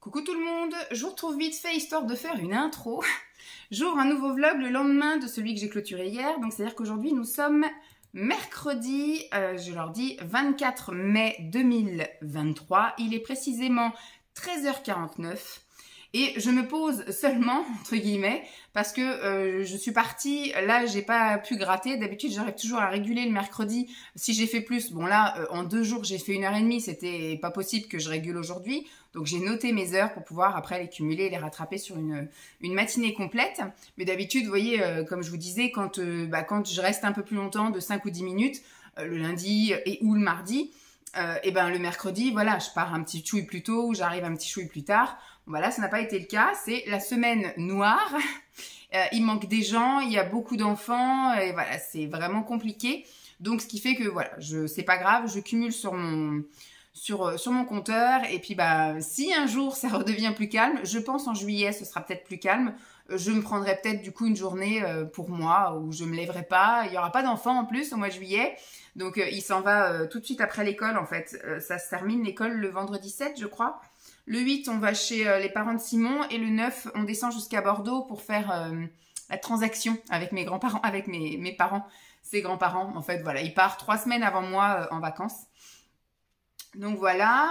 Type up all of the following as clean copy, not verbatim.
Coucou tout le monde, je vous retrouve vite fait histoire de faire une intro. J'ouvre un nouveau vlog le lendemain de celui que j'ai clôturé hier, donc c'est-à-dire qu'aujourd'hui nous sommes mercredi, je leur dis 24 mai 2023, il est précisément 13h49. Et je me pose seulement, entre guillemets, parce que je suis partie, là j'ai pas pu gratter, d'habitude j'arrive toujours à réguler le mercredi, si j'ai fait plus, bon là en 2 jours j'ai fait 1h30, c'était pas possible que je régule aujourd'hui, donc j'ai noté mes heures pour pouvoir après les cumuler et les rattraper sur une matinée complète, mais d'habitude vous voyez, comme je vous disais, quand je reste un peu plus longtemps, de 5 ou 10 minutes, le lundi et ou le mardi, et ben le mercredi, voilà, je pars un petit chouille plus tôt ou j'arrive un petit chouille plus tard. Voilà, ça n'a pas été le cas. C'est la semaine noire. Il manque des gens, il y a beaucoup d'enfants et voilà, c'est vraiment compliqué. Donc, ce qui fait que voilà, c'est pas grave, je cumule sur mon compteur et puis si un jour ça redevient plus calme, je pense en juillet ce sera peut-être plus calme. Je me prendrai peut-être du coup une journée pour moi où je me lèverai pas. Il y aura pas d'enfants en plus au mois de juillet. Donc il s'en va tout de suite après l'école en fait. Ça se termine l'école le vendredi 7 je crois. Le 8 on va chez les parents de Simon et le 9 on descend jusqu'à Bordeaux pour faire la transaction avec mes grands-parents, avec mes parents, ses grands-parents. En fait voilà, il part 3 semaines avant moi en vacances. Donc voilà,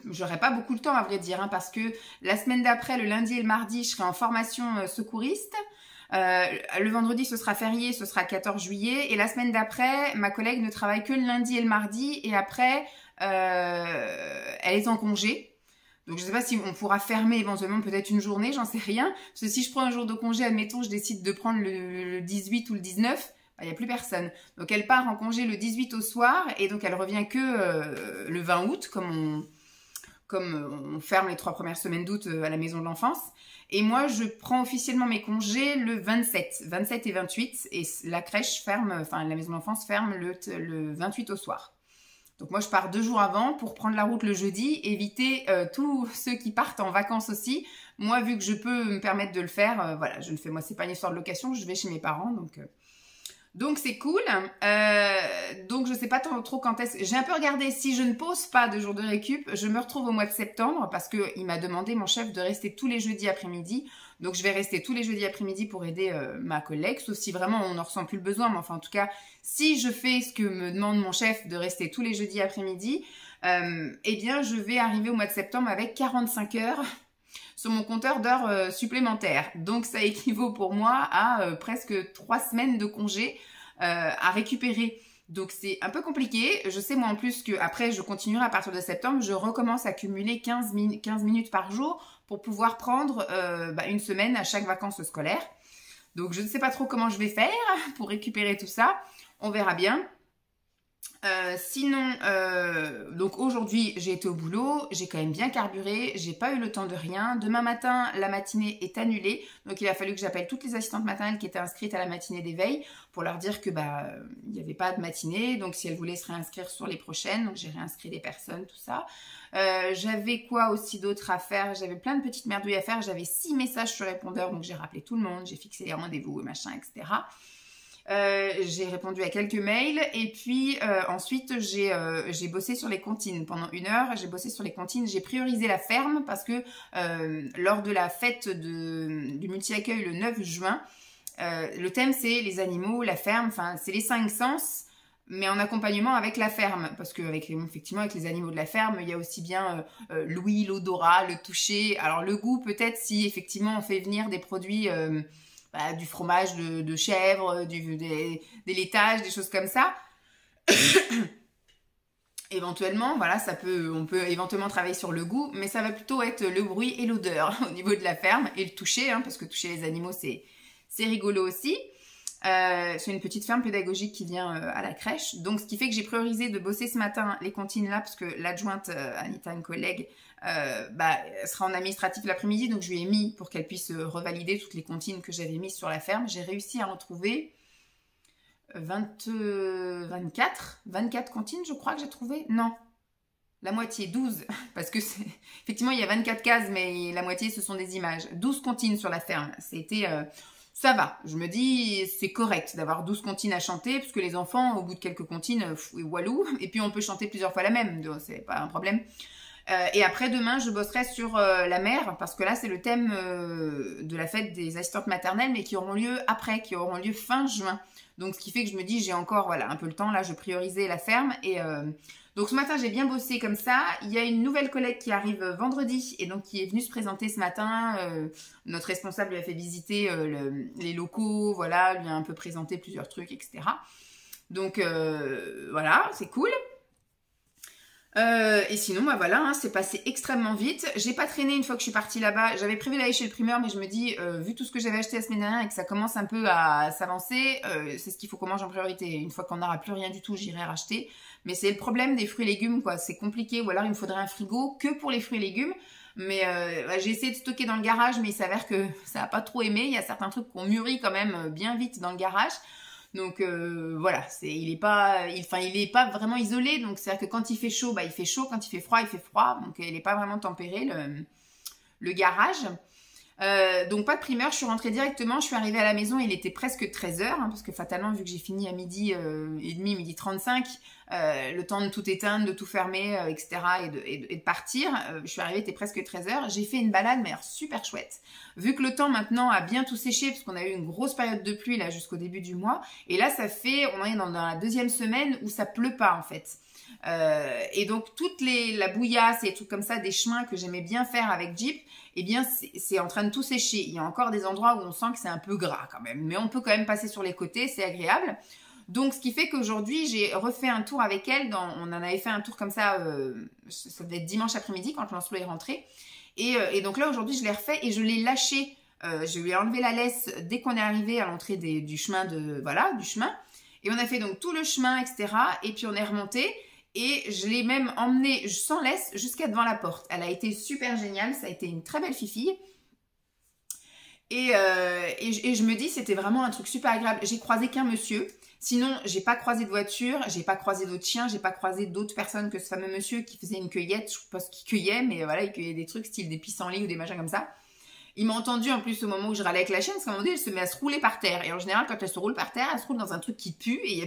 j'aurai pas beaucoup de temps à vrai dire, hein, parce que la semaine d'après, le lundi et le mardi, je serai en formation secouriste. Le vendredi, ce sera férié, ce sera 14 juillet. Et la semaine d'après, ma collègue ne travaille que le lundi et le mardi. Et après, elle est en congé. Donc je sais pas si on pourra fermer éventuellement peut-être une journée, j'en sais rien. Parce que si je prends un jour de congé, admettons, je décide de prendre le 18 ou le 19, il n'y a plus personne. Donc elle part en congé le 18 au soir et donc elle revient que le 20 août, comme on ferme les 3 premières semaines d'août à la maison de l'enfance. Et moi, je prends officiellement mes congés le 27 et 28. Et la crèche ferme, enfin la maison de l'enfance ferme le 28 au soir. Donc moi, je pars 2 jours avant pour prendre la route le jeudi, éviter tous ceux qui partent en vacances aussi. Moi, vu que je peux me permettre de le faire, voilà, je le fais. Moi, c'est pas une histoire de location, je vais chez mes parents, donc c'est cool. Donc je sais pas trop quand est-ce. J'ai un peu regardé, si je ne pose pas de jour de récup, je me retrouve au mois de septembre parce que il m'a demandé, mon chef, de rester tous les jeudis après-midi. Donc je vais rester tous les jeudis après-midi pour aider ma collègue, sauf si vraiment on n'en ressent plus le besoin. Mais enfin en tout cas, si je fais ce que me demande mon chef de rester tous les jeudis après-midi, eh bien je vais arriver au mois de septembre avec 45 heures sur mon compteur d'heures supplémentaires. Donc ça équivaut pour moi à presque 3 semaines de congé à récupérer. Donc c'est un peu compliqué. Je sais moi en plus que après je continuerai à partir de septembre, je recommence à cumuler 15 minutes par jour pour pouvoir prendre une semaine à chaque vacances scolaires. Donc je ne sais pas trop comment je vais faire pour récupérer tout ça. On verra bien. Sinon, donc aujourd'hui j'ai été au boulot, j'ai quand même bien carburé, j'ai pas eu le temps de rien. Demain matin, la matinée est annulée, donc il a fallu que j'appelle toutes les assistantes maternelles qui étaient inscrites à la matinée d'éveil pour leur dire que il n'y avait pas de matinée, donc si elles voulaient se réinscrire sur les prochaines, donc j'ai réinscrit des personnes, tout ça. J'avais quoi aussi d'autre à faire? J'avais plein de petites merdouilles à faire, j'avais 6 messages sur répondeur, donc j'ai rappelé tout le monde, j'ai fixé les rendez-vous et machin, etc. J'ai répondu à quelques mails et puis ensuite j'ai bossé sur les comptines pendant 1 heure. J'ai bossé sur les comptines, j'ai priorisé la ferme parce que lors de la fête du multi-accueil le 9 juin, le thème c'est les animaux, la ferme, enfin c'est les 5 sens, mais en accompagnement avec la ferme, parce que effectivement avec les animaux de la ferme, il y a aussi bien l'ouïe, l'odorat, le toucher. Alors le goût peut-être si effectivement on fait venir des produits du fromage de chèvre, des laitages, des choses comme ça. Éventuellement, voilà, on peut éventuellement travailler sur le goût, mais ça va plutôt être le bruit et l'odeur au niveau de la ferme et le toucher, hein, parce que toucher les animaux, c'est rigolo aussi. C'est une petite ferme pédagogique qui vient à la crèche. Donc, ce qui fait que j'ai priorisé de bosser ce matin les comptines là, parce que l'adjointe Anita, une collègue, sera en administratif l'après-midi. Donc, je lui ai mis pour qu'elle puisse revalider toutes les comptines que j'avais mises sur la ferme. J'ai réussi à en trouver 24 comptines, je crois que j'ai trouvé. Non, la moitié, 12. Parce que effectivement, il y a 24 cases, mais la moitié, ce sont des images. 12 comptines sur la ferme. C'était... ça va, je me dis c'est correct d'avoir 12 comptines à chanter, parce que les enfants, au bout de quelques comptines, walou, et puis on peut chanter plusieurs fois la même, c'est pas un problème. Et après, demain, je bosserai sur la mère, parce que là, c'est le thème de la fête des assistantes maternelles, mais qui auront lieu après, qui auront lieu fin juin. Donc, ce qui fait que je me dis, j'ai encore voilà, un peu le temps. Là, je priorisais la ferme. Et donc, ce matin, j'ai bien bossé comme ça. Il y a une nouvelle collègue qui arrive vendredi et donc qui est venue se présenter ce matin. Notre responsable lui a fait visiter les locaux, voilà, lui a un peu présenté plusieurs trucs, etc. Donc, voilà, c'est cool. Et sinon, bah voilà, hein, c'est passé extrêmement vite. J'ai pas traîné une fois que je suis partie là-bas. J'avais prévu d'aller chez le primeur, mais je me dis, vu tout ce que j'avais acheté la semaine dernière et que ça commence un peu à s'avancer, c'est ce qu'il faut qu'on mange en priorité. Une fois qu'on n'aura plus rien du tout, j'irai racheter. Mais c'est le problème des fruits et légumes, quoi. C'est compliqué. Ou alors, il me faudrait un frigo que pour les fruits et légumes. Mais bah, j'ai essayé de stocker dans le garage, mais il s'avère que ça a pas trop aimé. Il y a certains trucs qu'on mûrit quand même bien vite dans le garage. Donc voilà, il est pas vraiment isolé. Donc c'est-à-dire que quand il fait chaud, bah il fait chaud. Quand il fait froid, il fait froid. Donc il n'est pas vraiment tempéré le garage. Donc pas de primeur, je suis rentrée directement, je suis arrivée à la maison, il était presque 13h, hein, parce que fatalement, vu que j'ai fini à midi et demi, midi 35, le temps de tout éteindre, de tout fermer, etc. et de partir, je suis arrivée, il était presque 13h, j'ai fait une balade, mais alors super chouette. Vu que le temps maintenant a bien tout séché, parce qu'on a eu une grosse période de pluie là jusqu'au début du mois, et là on est dans la deuxième semaine où ça pleut pas en fait. Et donc la bouillasse et des trucs comme ça, des chemins que j'aimais bien faire avec Jeep, eh bien c'est en train de tout sécher. Il y a encore des endroits où on sent que c'est un peu gras quand même, mais on peut quand même passer sur les côtés, c'est agréable. Donc ce qui fait qu'aujourd'hui j'ai refait un tour avec elle, on en avait fait un tour comme ça, ça devait être dimanche après-midi quand Lancelot est rentré, et donc là aujourd'hui je l'ai refait et je l'ai lâché, je lui ai enlevé la laisse dès qu'on est arrivé à l'entrée du chemin du chemin, et on a fait donc tout le chemin, etc. Et puis on est remonté. Et je l'ai même emmenée sans laisse jusqu'à devant la porte. Elle a été super géniale, ça a été une très belle fifille. Et je me dis, c'était vraiment un truc super agréable. J'ai croisé qu'un monsieur. Sinon, j'ai pas croisé de voiture, j'ai pas croisé d'autres chiens, j'ai pas croisé d'autres personnes que ce fameux monsieur qui faisait une cueillette. Je sais pas ce qu'il cueillait, mais voilà, il cueillait des trucs style des pissenlits ou des machins comme ça. Il m'a entendu en plus au moment où je râlais avec la chienne, parce qu'à un moment donné, elle se met à se rouler par terre. Et en général, quand elle se roule par terre, elle se roule dans un truc qui pue. Et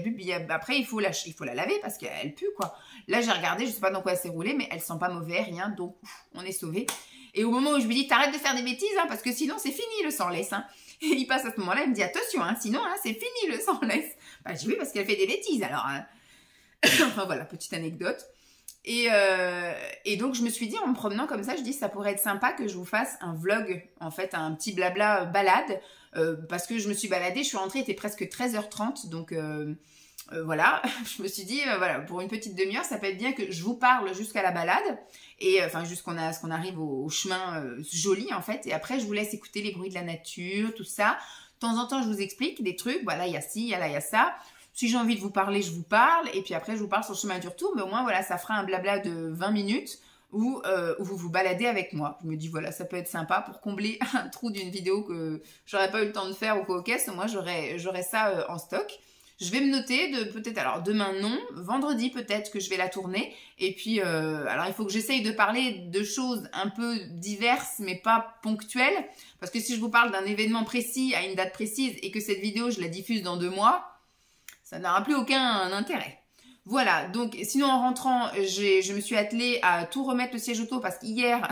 après, il faut la laver parce qu'elle pue, quoi. Là, j'ai regardé, je sais pas dans quoi elle s'est roulée, mais elle sent pas mauvais, rien. Donc, on est sauvés. Et au moment où je lui dis, t'arrêtes de faire des bêtises, hein, parce que sinon, c'est fini le sans-laisse. Hein. Et il passe à ce moment-là, il me dit, attention, hein, sinon, hein, c'est fini le sans-laisse. Bah, je dis oui, parce qu'elle fait des bêtises. Alors, hein. Enfin, voilà, petite anecdote. Et donc je me suis dit en me promenant comme ça, je dis ça pourrait être sympa que je vous fasse un vlog, en fait un petit blabla balade, parce que je me suis baladée, je suis rentrée, il était presque 13h30, donc voilà, je me suis dit voilà, pour une petite demi-heure ça peut être bien que je vous parle jusqu'à la balade, et enfin jusqu'on arrive au chemin joli en fait, et après je vous laisse écouter les bruits de la nature, tout ça. De temps en temps je vous explique des trucs, voilà il y a ci, il y a là, il y a ça. Si j'ai envie de vous parler, je vous parle. Et puis après, je vous parle sur le chemin du retour. Mais au moins, voilà, ça fera un blabla de 20 minutes où vous vous baladez avec moi. Je me dis, voilà, ça peut être sympa pour combler un trou d'une vidéo que j'aurais pas eu le temps de faire ou quoi au caisse. Moi, j'aurais ça en stock. Je vais me noter peut-être, alors demain non, vendredi peut-être que je vais la tourner. Et puis, alors il faut que j'essaye de parler de choses un peu diverses, mais pas ponctuelles. Parce que si je vous parle d'un événement précis à une date précise et que cette vidéo, je la diffuse dans 2 mois... ça n'aura plus aucun intérêt. Voilà, donc sinon en rentrant, je me suis attelée à tout remettre le siège auto parce qu'hier,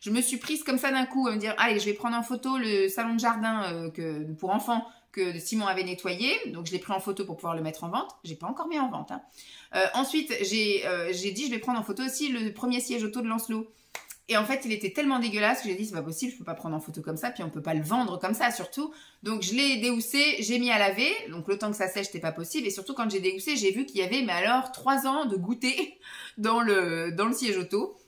je me suis prise comme ça d'un coup à me dire « Allez, je vais prendre en photo le salon de jardin pour enfants que Simon avait nettoyé. » Donc je l'ai pris en photo pour pouvoir le mettre en vente. J'ai pas encore mis en vente. Hein. Ensuite, j'ai dit « Je vais prendre en photo aussi le premier siège auto de Lancelot. » Et en fait, il était tellement dégueulasse que j'ai dit, c'est pas possible, je peux pas prendre en photo comme ça, puis on peut pas le vendre comme ça, surtout. Donc, je l'ai déhoussé, j'ai mis à laver. Donc, le temps que ça sèche, c'était pas possible. Et surtout, quand j'ai déhoussé, j'ai vu qu'il y avait, mais alors, 3 ans de goûter dans le siège auto.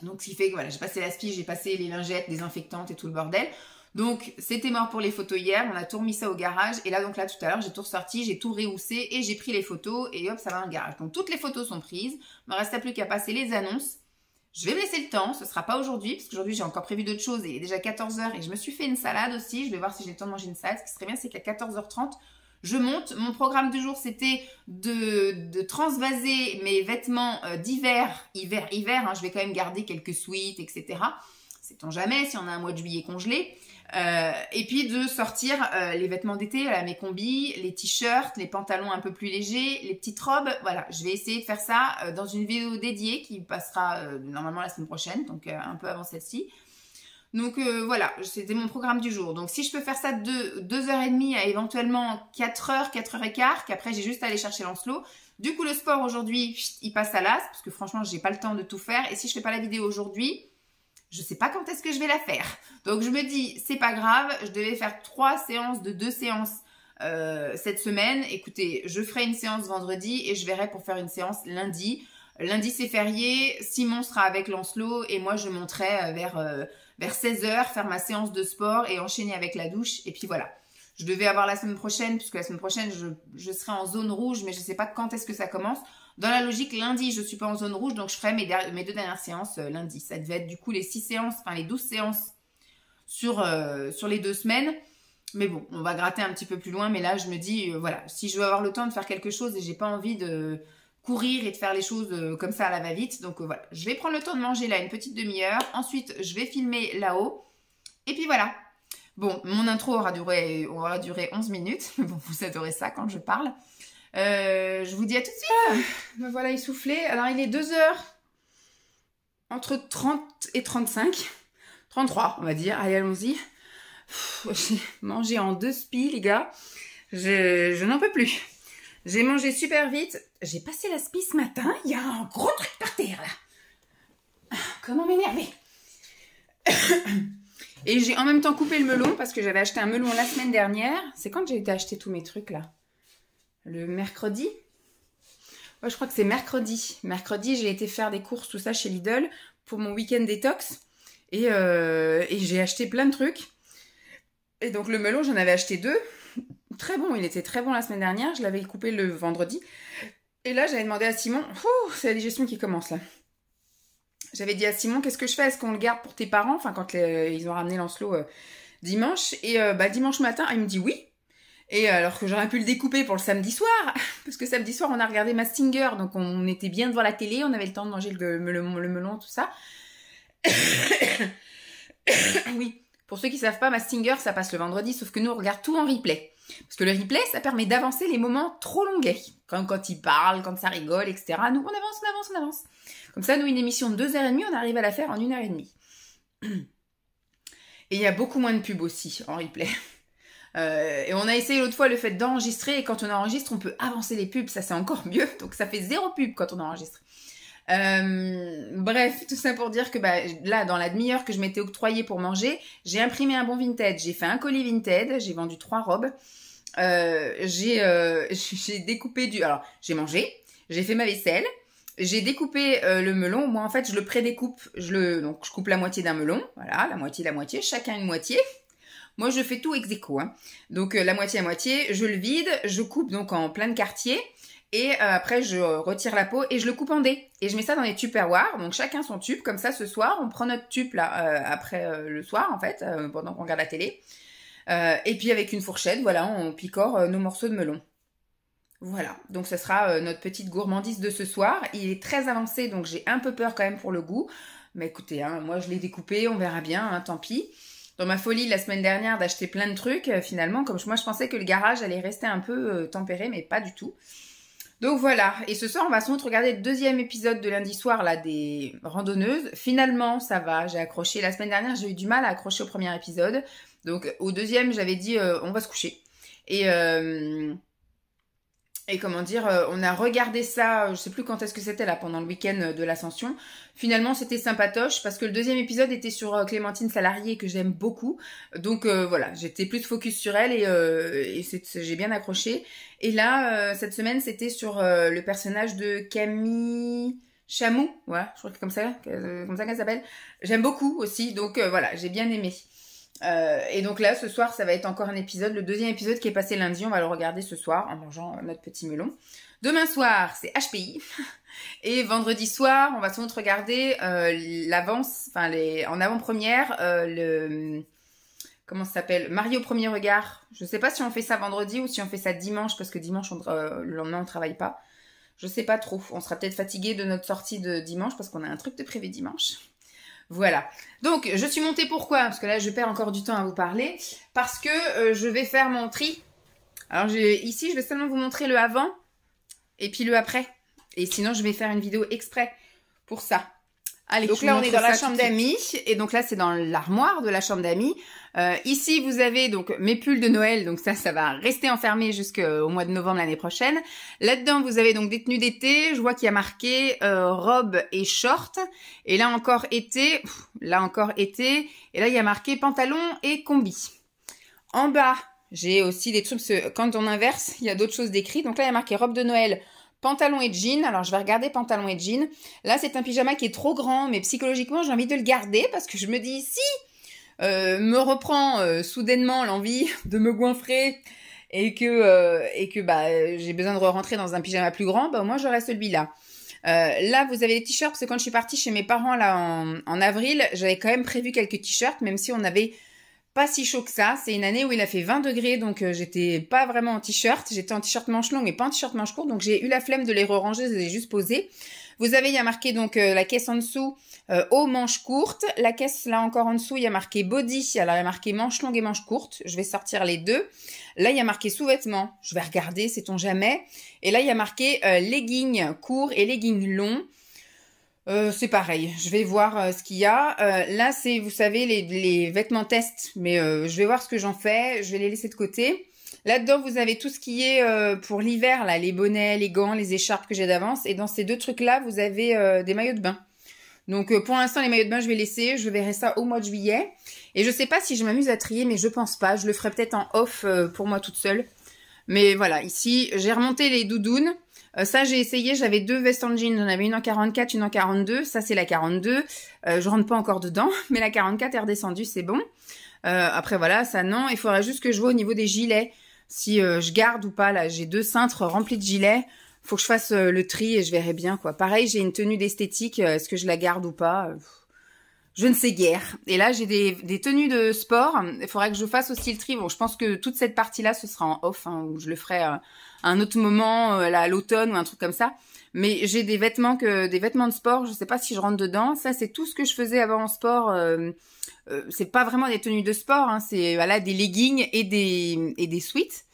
Donc, ce qui fait que, voilà, j'ai passé l'aspi, j'ai passé les lingettes, désinfectantes et tout le bordel. Donc, c'était mort pour les photos hier. On a tout remis ça au garage. Et là, donc là, tout à l'heure, j'ai tout ressorti, j'ai tout réhoussé et j'ai pris les photos. Et hop, ça va dans le garage. Donc, toutes les photos sont prises. Il me reste plus qu'à passer les annonces. Je vais me laisser le temps, ce sera pas aujourd'hui, parce qu'aujourd'hui j'ai encore prévu d'autres choses et il est déjà 14h et je me suis fait une salade aussi. Je vais voir si j'ai le temps de manger une salade. Ce qui serait bien, c'est qu'à 14h30, je monte. Mon programme du jour, c'était de transvaser mes vêtements d'hiver, hiver, hein, je vais quand même garder quelques sweats, etc. sait-on jamais si on a un mois de juillet congelé. Et puis de sortir les vêtements d'été, mes combis, les t-shirts, les pantalons un peu plus légers, les petites robes. Voilà, je vais essayer de faire ça dans une vidéo dédiée qui passera normalement la semaine prochaine, donc un peu avant celle-ci. Donc voilà, c'était mon programme du jour. Donc si je peux faire ça de 2h30 à éventuellement 4h, 4h15, qu'après j'ai juste à aller chercher Lancelot. Du coup le sport aujourd'hui, il passe à l'as, parce que franchement j'ai pas le temps de tout faire. Et si je fais pas la vidéo aujourd'hui, je sais pas quand est-ce que je vais la faire. Donc je me dis, c'est pas grave, je devais faire 3 séances de 2 séances cette semaine. Écoutez, je ferai une séance vendredi et je verrai pour faire une séance lundi. Lundi c'est férié, Simon sera avec Lancelot et moi je monterai vers 16h, faire ma séance de sport et enchaîner avec la douche. Et puis voilà. Je devais avoir la semaine prochaine, puisque la semaine prochaine, je serai en zone rouge, mais je ne sais pas quand est-ce que ça commence. Dans la logique, lundi, je ne suis pas en zone rouge, donc je ferai mes 2 dernières séances lundi. Ça devait être du coup les 6 séances, enfin les 12 séances sur les 2 semaines. Mais bon, on va gratter un petit peu plus loin. Mais là, je me dis, voilà, si je veux avoir le temps de faire quelque chose et j'ai pas envie de courir et de faire les choses comme ça à la va-vite. Donc voilà, je vais prendre le temps de manger là une petite demi-heure. Ensuite, je vais filmer là-haut. Et puis voilà. Bon, mon intro aura duré 11 minutes. Bon, vous adorez ça quand je parle. Je vous dis à tout de suite. Me voilà essoufflée. Alors, il est 2h. Entre 30 et 35. 33, on va dire. Allez, allons-y. J'ai mangé en 2 spies, les gars. Je n'en peux plus. J'ai mangé super vite. J'ai passé la spie ce matin. Il y a un gros truc par terre, là. Comment m'énerver. Et j'ai en même temps coupé le melon parce que j'avais acheté un melon la semaine dernière. C'est quand j'ai été acheter tous mes trucs, là? Le mercredi? Ouais, je crois que c'est mercredi. Mercredi, j'ai été faire des courses, tout ça, chez Lidl pour mon week-end détox. Et j'ai acheté plein de trucs. Et donc, le melon, j'en avais acheté 2. Très bon, il était très bon la semaine dernière. Je l'avais coupé le vendredi. Et là, j'avais demandé à Simon... c'est la digestion qui commence, là. J'avais dit à Simon, qu'est-ce que je fais? Est-ce qu'on le garde pour tes parents? Enfin, quand ils ont ramené Lancelot dimanche. Et dimanche matin, il me dit oui. Et alors que j'aurais pu le découper pour le samedi soir. Parce que samedi soir, on a regardé Mazinger. Donc, on était bien devant la télé. On avait le temps de manger le melon, tout ça. Oui. Pour ceux qui ne savent pas, Mazinger, ça passe le vendredi. Sauf que nous, on regarde tout en replay. Parce que le replay, ça permet d'avancer les moments trop longuets. Quand ils parlent, quand ça rigole, etc. Nous, on avance. Comme ça, nous, une émission de 2h30, on arrive à la faire en 1h30. Et il y a beaucoup moins de pubs aussi en replay. Et on a essayé l'autre fois le fait d'enregistrer. Et quand on enregistre, on peut avancer les pubs. Ça, c'est encore mieux. Donc, ça fait 0 pub quand on enregistre. Bref, tout ça pour dire que là, dans la demi-heure que je m'étais octroyée pour manger, j'ai imprimé un bon Vinted. J'ai fait un colis Vinted. J'ai vendu 3 robes. J'ai découpé Alors, j'ai mangé. J'ai fait ma vaisselle. J'ai découpé le melon. Moi, en fait, je le pré-découpe. Donc, je coupe la moitié d'un melon. Voilà, la moitié. Chacun une moitié. Moi, je fais tout ex aequo. Hein. Donc, la moitié, je le vide. Je coupe donc en plein de quartiers. Et après, je retire la peau et je le coupe en dés. Et je mets ça dans les tupperwares. Donc, chacun son tube. Comme ça, ce soir, on prend notre tube là après le soir, en fait, pendant qu'on regarde la télé. Et puis, avec une fourchette, voilà, on picore nos morceaux de melon. Voilà, donc ce sera notre petite gourmandise de ce soir. Il est très avancé, donc j'ai un peu peur quand même pour le goût. Mais écoutez, hein, moi je l'ai découpé, on verra bien, hein, tant pis. Dans ma folie la semaine dernière d'acheter plein de trucs, finalement, comme moi je pensais que le garage allait rester un peu tempéré, mais pas du tout. Donc voilà, et ce soir on va sans doute regarder le 2e épisode de lundi soir là des randonneuses. Finalement ça va, j'ai accroché. La semaine dernière j'ai eu du mal à accrocher au premier épisode. Donc au 2e j'avais dit on va se coucher. Et comment dire, on a regardé ça, je sais plus quand est-ce que c'était là, pendant le week-end de l'Ascension. Finalement, c'était sympatoche parce que le 2e épisode était sur Clémentine Salarié que j'aime beaucoup. Donc voilà, j'étais plus focus sur elle et j'ai bien accroché. Et là, cette semaine, c'était sur le personnage de Camille Chamou. Ouais, je crois que comme ça qu'elle s'appelle. J'aime beaucoup aussi, donc voilà, j'ai bien aimé. Et donc là, ce soir, ça va être encore un épisode, le 2e épisode qui est passé lundi, on va le regarder ce soir en mangeant notre petit melon. Demain soir, c'est HPI. Et vendredi soir, on va sans doute regarder l'avance, enfin en avant-première, comment ça s'appelle? Marie au premier regard. Je sais pas si on fait ça vendredi ou si on fait ça dimanche, parce que dimanche, le lendemain, on travaille pas. Je sais pas trop. On sera peut-être fatigué de notre sortie de dimanche, parce qu'on a un truc de prévu dimanche. Voilà. Donc, je suis montée pourquoi? Parce que là, je perds encore du temps à vous parler. Parce que je vais faire mon tri. Alors, ici, je vais seulement vous montrer le avant et puis le après. Et sinon, je vais faire une vidéo exprès pour ça. Allez, donc là, on est dans la chambre d'amis. Et donc là, c'est dans l'armoire de la chambre d'amis. Ici, vous avez donc mes pulls de Noël. Donc ça va rester enfermé jusqu'au mois de novembre l'année prochaine. Là-dedans, vous avez donc des tenues d'été. Je vois qu'il y a marqué robe et short. Et là encore été. Là encore été. Et là, il y a marqué pantalon et combi. En bas, j'ai aussi des trucs. Quand on inverse, il y a d'autres choses décrites. Donc là, il y a marqué robe de Noël. Pantalon et jean. Alors, je vais regarder pantalon et jean. Là, c'est un pyjama qui est trop grand, mais psychologiquement, j'ai envie de le garder parce que je me dis, si me reprend soudainement l'envie de me goinfrer et que bah, j'ai besoin de rentrer dans un pyjama plus grand, bah, moi, j'aurai celui-là. Là, vous avez les t-shirts parce que quand je suis partie chez mes parents là en avril, j'avais quand même prévu quelques t-shirts, même si on avait pas si chaud que ça. C'est une année où il a fait 20 degrés, donc j'étais pas vraiment en t-shirt. J'étais en t-shirt manche longue, mais pas en t-shirt manche courte, donc j'ai eu la flemme de les re-ranger, je les ai juste posés. Vous avez, il y a marqué donc la caisse en dessous aux manches courtes. La caisse là encore en dessous, il y a marqué body. Alors il y a marqué manche longue et manche courte. Je vais sortir les deux. Là, il y a marqué sous-vêtements. Je vais regarder, sait-on jamais. Et là, il y a marqué leggings courts et leggings longs. C'est pareil, je vais voir ce qu'il y a. Là, c'est, vous savez, les vêtements test, mais je vais voir ce que j'en fais. Je vais les laisser de côté. Là-dedans, vous avez tout ce qui est pour l'hiver, là, les bonnets, les gants, les écharpes que j'ai d'avance. Et dans ces deux trucs-là, vous avez des maillots de bain. Donc, pour l'instant, les maillots de bain, je vais laisser. Je verrai ça au mois de juillet. Et je sais pas si je m'amuse à trier, mais je pense pas. Je le ferai peut-être en off pour moi toute seule. Mais voilà, ici, j'ai remonté les doudounes. Ça, j'ai essayé, j'avais deux vestes en jean. J'en avais une en 44, une en 42. Ça, c'est la 42. Je rentre pas encore dedans, mais la 44 est redescendue, c'est bon. Après, voilà, ça, non. Il faudrait juste que je vois au niveau des gilets, si je garde ou pas. Là, j'ai deux cintres remplis de gilets. Faut que je fasse le tri et je verrai bien, quoi. Pareil, j'ai une tenue d'esthétique. Est-ce que je la garde ou pas? Je ne sais guère. Et là, j'ai des tenues de sport. Il faudrait que je fasse aussi le tri. Bon, je pense que toute cette partie-là, ce sera en off, hein, où je le ferai à un autre moment, là, à l'automne ou un truc comme ça. Mais j'ai des vêtements de sport. Je sais pas si je rentre dedans. Ça, c'est tout ce que je faisais avant en sport. C'est pas vraiment des tenues de sport. Hein, c'est voilà des leggings et des sweats.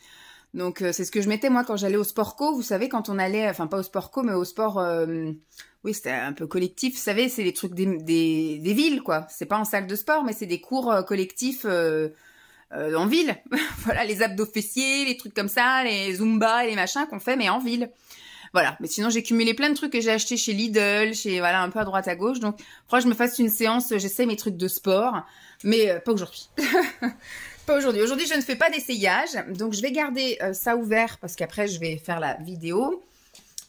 Donc, c'est ce que je mettais moi quand j'allais au sport co. Vous savez, quand on allait, enfin pas au sport co, mais au sport... oui, c'était un peu collectif. Vous savez, c'est les trucs des villes, quoi. C'est pas en salle de sport, mais c'est des cours collectifs en ville. Voilà, les abdos fessiers, les trucs comme ça, les Zumba et les machins qu'on fait, mais en ville. Voilà. Mais sinon, j'ai cumulé plein de trucs que j'ai achetés chez Lidl, voilà, un peu à droite à gauche. Donc, faudra que je me fasse une séance, j'essaie mes trucs de sport, mais pas aujourd'hui. Pas aujourd'hui. Aujourd'hui, je ne fais pas d'essayage. Donc, je vais garder ça ouvert parce qu'après, je vais faire la vidéo.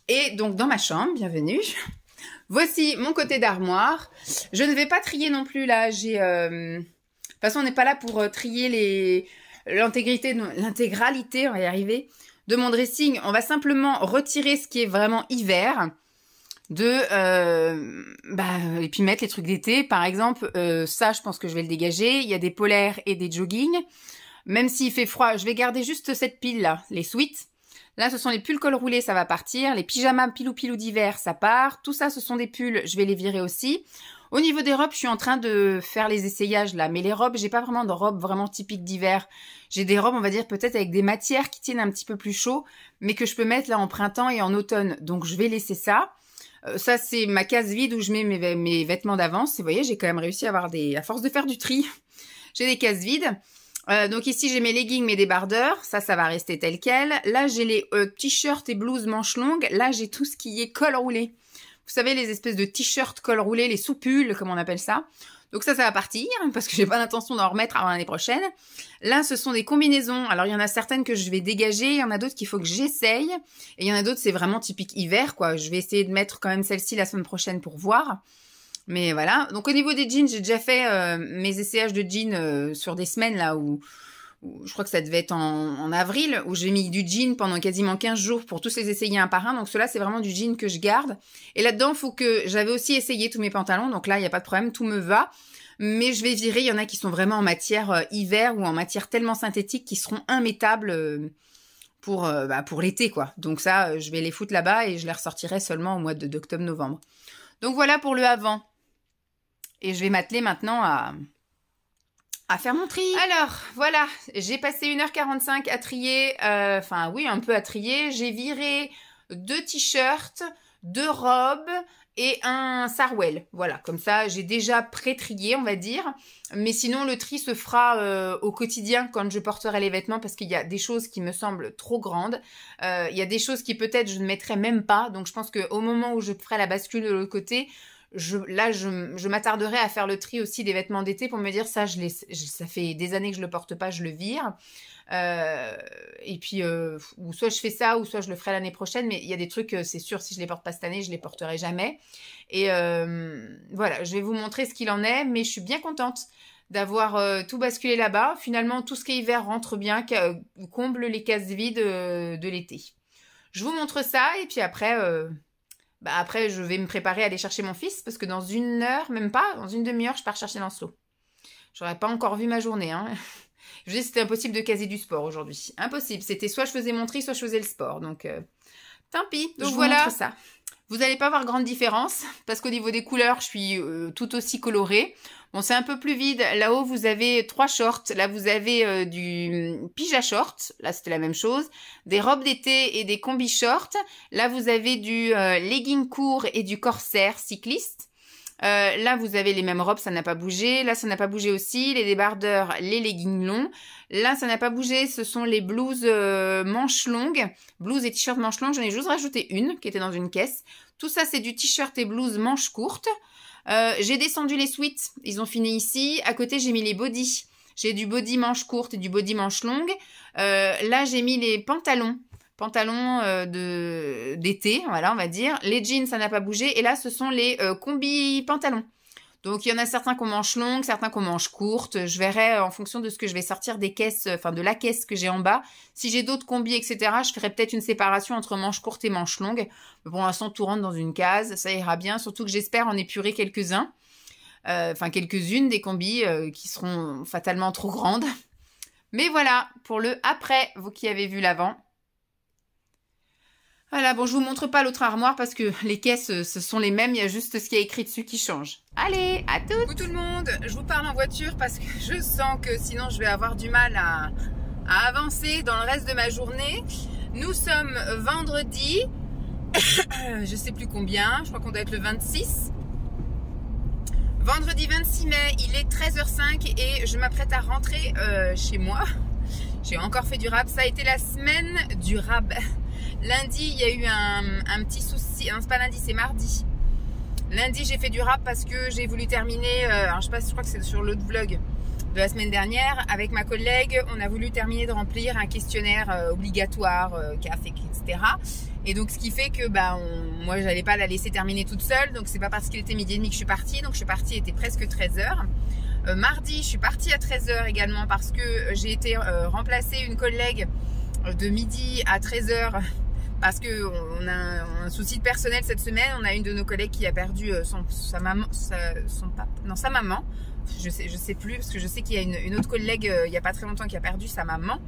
Et donc, dans ma chambre, bienvenue. Voici mon côté d'armoire. Je ne vais pas trier non plus, là. J'ai... De toute façon, on n'est pas là pour trier l'intégralité, on va y arriver, de mon dressing. On va simplement retirer ce qui est vraiment hiver. Et puis mettre les trucs d'été. Par exemple, ça, je pense que je vais le dégager. Il y a des polaires et des joggings. Même s'il fait froid, je vais garder juste cette pile-là, les sweats. Là, ce sont les pulls col roulé, ça va partir. Les pyjamas pilou-pilou d'hiver, ça part. Tout ça, ce sont des pulls, je vais les virer aussi. Au niveau des robes, je suis en train de faire les essayages là. Mais les robes, j'ai pas vraiment de robes vraiment typiques d'hiver. J'ai des robes, on va dire, peut-être avec des matières qui tiennent un petit peu plus chaud, mais que je peux mettre là en printemps et en automne. Donc, je vais laisser ça. Ça, c'est ma case vide où je mets mes vêtements d'avance. Vous voyez, j'ai quand même réussi à avoir à force de faire du tri, j'ai des cases vides. Donc ici, j'ai mes leggings, mes débardeurs. Ça va rester tel quel. Là, j'ai les t-shirts et blouses manches longues. Là, j'ai tout ce qui est col roulé. Vous savez, les espèces de t-shirts col roulé, les sous-pulls, comme on appelle ça. Donc ça va partir, parce que j'ai pas l'intention d'en remettre avant l'année prochaine. Là, ce sont des combinaisons. Alors, il y en a certaines que je vais dégager. Il y en a d'autres qu'il faut que j'essaye. Et il y en a d'autres, c'est vraiment typique hiver, quoi. Je vais essayer de mettre quand même celle-ci la semaine prochaine pour voir. Mais voilà. Donc, au niveau des jeans, j'ai déjà fait mes essayages de jeans sur des semaines, là, où je crois que ça devait être en avril, où j'ai mis du jean pendant quasiment 15 jours pour tous les essayer un par un. Donc, ceux-là, c'est vraiment du jean que je garde. Et là-dedans, j'avais aussi essayé tous mes pantalons. Donc là, il n'y a pas de problème, tout me va. Mais je vais virer, il y en a qui sont vraiment en matière hiver ou en matière tellement synthétique qui seront immettables pour l'été, quoi. Donc ça, je vais les foutre là-bas et je les ressortirai seulement au mois d'octobre-novembre. Donc voilà pour le avant. Et je vais m'atteler maintenant à faire mon tri. Alors, voilà, j'ai passé 1h45 à trier, enfin oui, un peu à trier. J'ai viré 2 t-shirts, 2 robes et un sarwell. Voilà, comme ça, j'ai déjà pré-trié, on va dire. Mais sinon, le tri se fera au quotidien quand je porterai les vêtements parce qu'il y a des choses qui me semblent trop grandes. Il y a des choses qui peut-être je ne mettrai même pas. Donc, je pense qu'au moment où je ferai la bascule de l'autre côté, je m'attarderai à faire le tri aussi des vêtements d'été pour me dire ça, ça fait des années que je le porte pas, je le vire. Et puis, ou soit je fais ça, ou soit je le ferai l'année prochaine. Mais il y a des trucs, c'est sûr, si je les porte pas cette année, je les porterai jamais. Et voilà, je vais vous montrer ce qu'il en est. Mais je suis bien contente d'avoir tout basculé là-bas. Finalement, tout ce qui est hiver rentre bien, comble les cases vides de l'été. Je vous montre ça et puis après... après, je vais me préparer à aller chercher mon fils parce que dans 1 heure, même pas, dans 1 demi-heure, je pars chercher Lancelot. J'aurais pas encore vu ma journée. Hein. Je dis c'était impossible de caser du sport aujourd'hui. Impossible. C'était soit je faisais mon tri, soit je faisais le sport. Donc, tant pis. Donc, je vous montre ça. Vous n'allez pas voir grande différence parce qu'au niveau des couleurs, je suis tout aussi colorée. Bon, c'est un peu plus vide. Là-haut, vous avez 3 shorts. Là, vous avez du pyjama short. Là, c'était la même chose. Des robes d'été et des combis shorts. Là, vous avez du legging court et du corsaire cycliste. Là, vous avez les mêmes robes, ça n'a pas bougé. Là, ça n'a pas bougé aussi. Les débardeurs, les leggings longs. Là, ça n'a pas bougé. Ce sont les blouses manches longues. Blouses et t-shirts manches longues. J'en ai juste rajouté une qui était dans une caisse. Tout ça, c'est du t-shirt et blouse manches courtes. J'ai descendu les sweats. Ils ont fini ici. À côté, j'ai mis les bodys. J'ai du body manches courtes et du body manches longues. Là, j'ai mis les pantalons. Pantalons d'été, voilà, on va dire. Les jeans, ça n'a pas bougé. Et là, ce sont les combis pantalons. Donc, il y en a certains qu'on manche longue, certains qu'on manche courte. Je verrai en fonction de ce que je vais sortir des caisses, enfin de la caisse que j'ai en bas. Si j'ai d'autres combis, etc., je ferai peut-être une séparation entre manches courtes et manches longues. Mais pour l'instant, tout rentre dans une case. Ça ira bien. Surtout que j'espère en épurer quelques-uns. Enfin, quelques-unes des combis qui seront fatalement trop grandes. Mais voilà, pour le après, vous qui avez vu l'avant. Voilà, bon, je vous montre pas l'autre armoire parce que les caisses, ce sont les mêmes. Il y a juste ce qui est écrit dessus qui change. Allez, à toutes. Coucou tout le monde, je vous parle en voiture parce que je sens que sinon je vais avoir du mal à avancer dans le reste de ma journée. Nous sommes vendredi, je sais plus combien, je crois qu'on doit être le 26. Vendredi 26 mai, il est 13h05 et je m'apprête à rentrer chez moi. J'ai encore fait du rab, ça a été la semaine du rab. Lundi, il y a eu un petit souci. Non, c'est pas lundi, c'est mardi. Lundi, j'ai fait du rap parce que j'ai voulu terminer. Alors, je crois que c'est sur l'autre vlog de la semaine dernière. Avec ma collègue, on a voulu terminer de remplir un questionnaire obligatoire, CAF, etc. Et donc, ce qui fait que moi, j'allais pas la laisser terminer toute seule. Donc, c'est pas parce qu'il était 12h30 que je suis partie. Donc, je suis partie, il était presque 13h. Mardi, je suis partie à 13h également parce que j'ai été remplacer une collègue de midi à 13h. Parce qu'on a un souci de personnel cette semaine. On a une de nos collègues qui a perdu sa maman. Je sais plus, parce que je sais qu'il y a une autre collègue il n'y a pas très longtemps qui a perdu sa maman.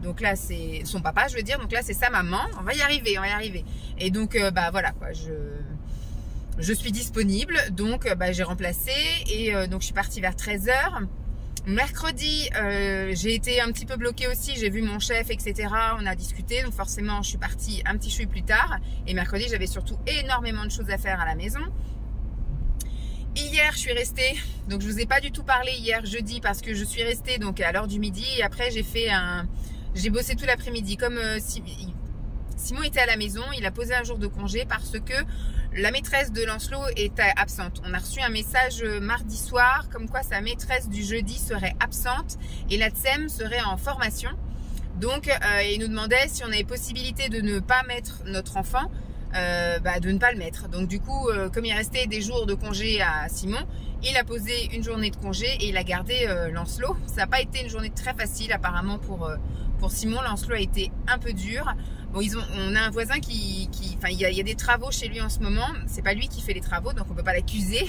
Donc là, c'est son papa, je veux dire. Donc là, c'est sa maman. On va y arriver, on va y arriver. Et donc, voilà quoi. Je suis disponible. Donc, j'ai remplacé. Et donc, je suis partie vers 13h. Mercredi, j'ai été un petit peu bloquée aussi, j'ai vu mon chef, etc. On a discuté, donc forcément, je suis partie un petit chouï plus tard. Et mercredi, j'avais surtout énormément de choses à faire à la maison. Hier, je suis restée, donc je vous ai pas du tout parlé hier jeudi parce que je suis restée donc à l'heure du midi. Et après, j'ai bossé tout l'après-midi. Comme Simon était à la maison, il a posé un jour de congé parce que la maîtresse de Lancelot est absente. On a reçu un message mardi soir comme quoi sa maîtresse du jeudi serait absente et la TSEM serait en formation. Donc, il nous demandait si on avait possibilité de ne pas mettre notre enfant, de ne pas le mettre. Donc, du coup, comme il restait des jours de congé à Simon, il a posé une journée de congé et il a gardé Lancelot. Ça n'a pas été une journée très facile apparemment pour Simon. Lancelot a été un peu dur. Bon, on a un voisin il y a des travaux chez lui en ce moment. C'est pas lui qui fait les travaux, donc on peut pas l'accuser.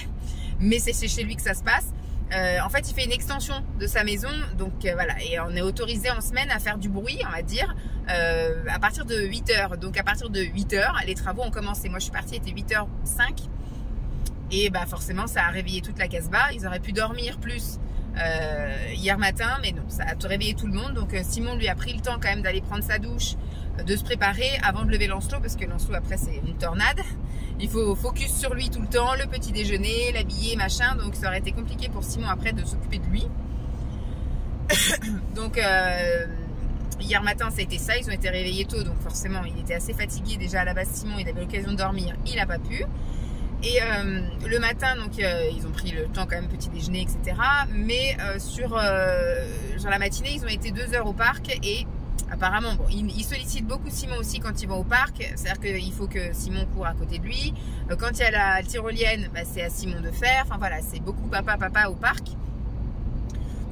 Mais c'est chez lui que ça se passe. En fait, il fait une extension de sa maison. Donc voilà, et on est autorisé en semaine à faire du bruit, on va dire, à partir de 8h. Donc à partir de 8h, les travaux ont commencé. Moi, je suis partie, il était 8h05. Et bah forcément, ça a réveillé toute la Casbah. Ils auraient pu dormir plus hier matin, mais non, ça a réveillé tout le monde. Donc Simon lui a pris le temps quand même d'aller prendre sa douche, de se préparer avant de lever Lancelot, parce que Lancelot après c'est une tornade. Il faut focus sur lui tout le temps, le petit déjeuner, l'habiller, machin. Donc ça aurait été compliqué pour Simon après de s'occuper de lui. Donc hier matin ça a été ça, ils ont été réveillés tôt, donc forcément il était assez fatigué déjà à la base. Simon, il avait l'occasion de dormir, il n'a pas pu. Et le matin, donc ils ont pris le temps quand même, petit déjeuner, etc. Mais sur la matinée, ils ont été 2 heures au parc et apparemment, bon, ils sollicitent beaucoup Simon aussi quand ils vont au parc. C'est-à-dire qu'il faut que Simon court à côté de lui. Quand il y a la tyrolienne, bah, c'est à Simon de faire. Enfin voilà, c'est beaucoup papa au parc.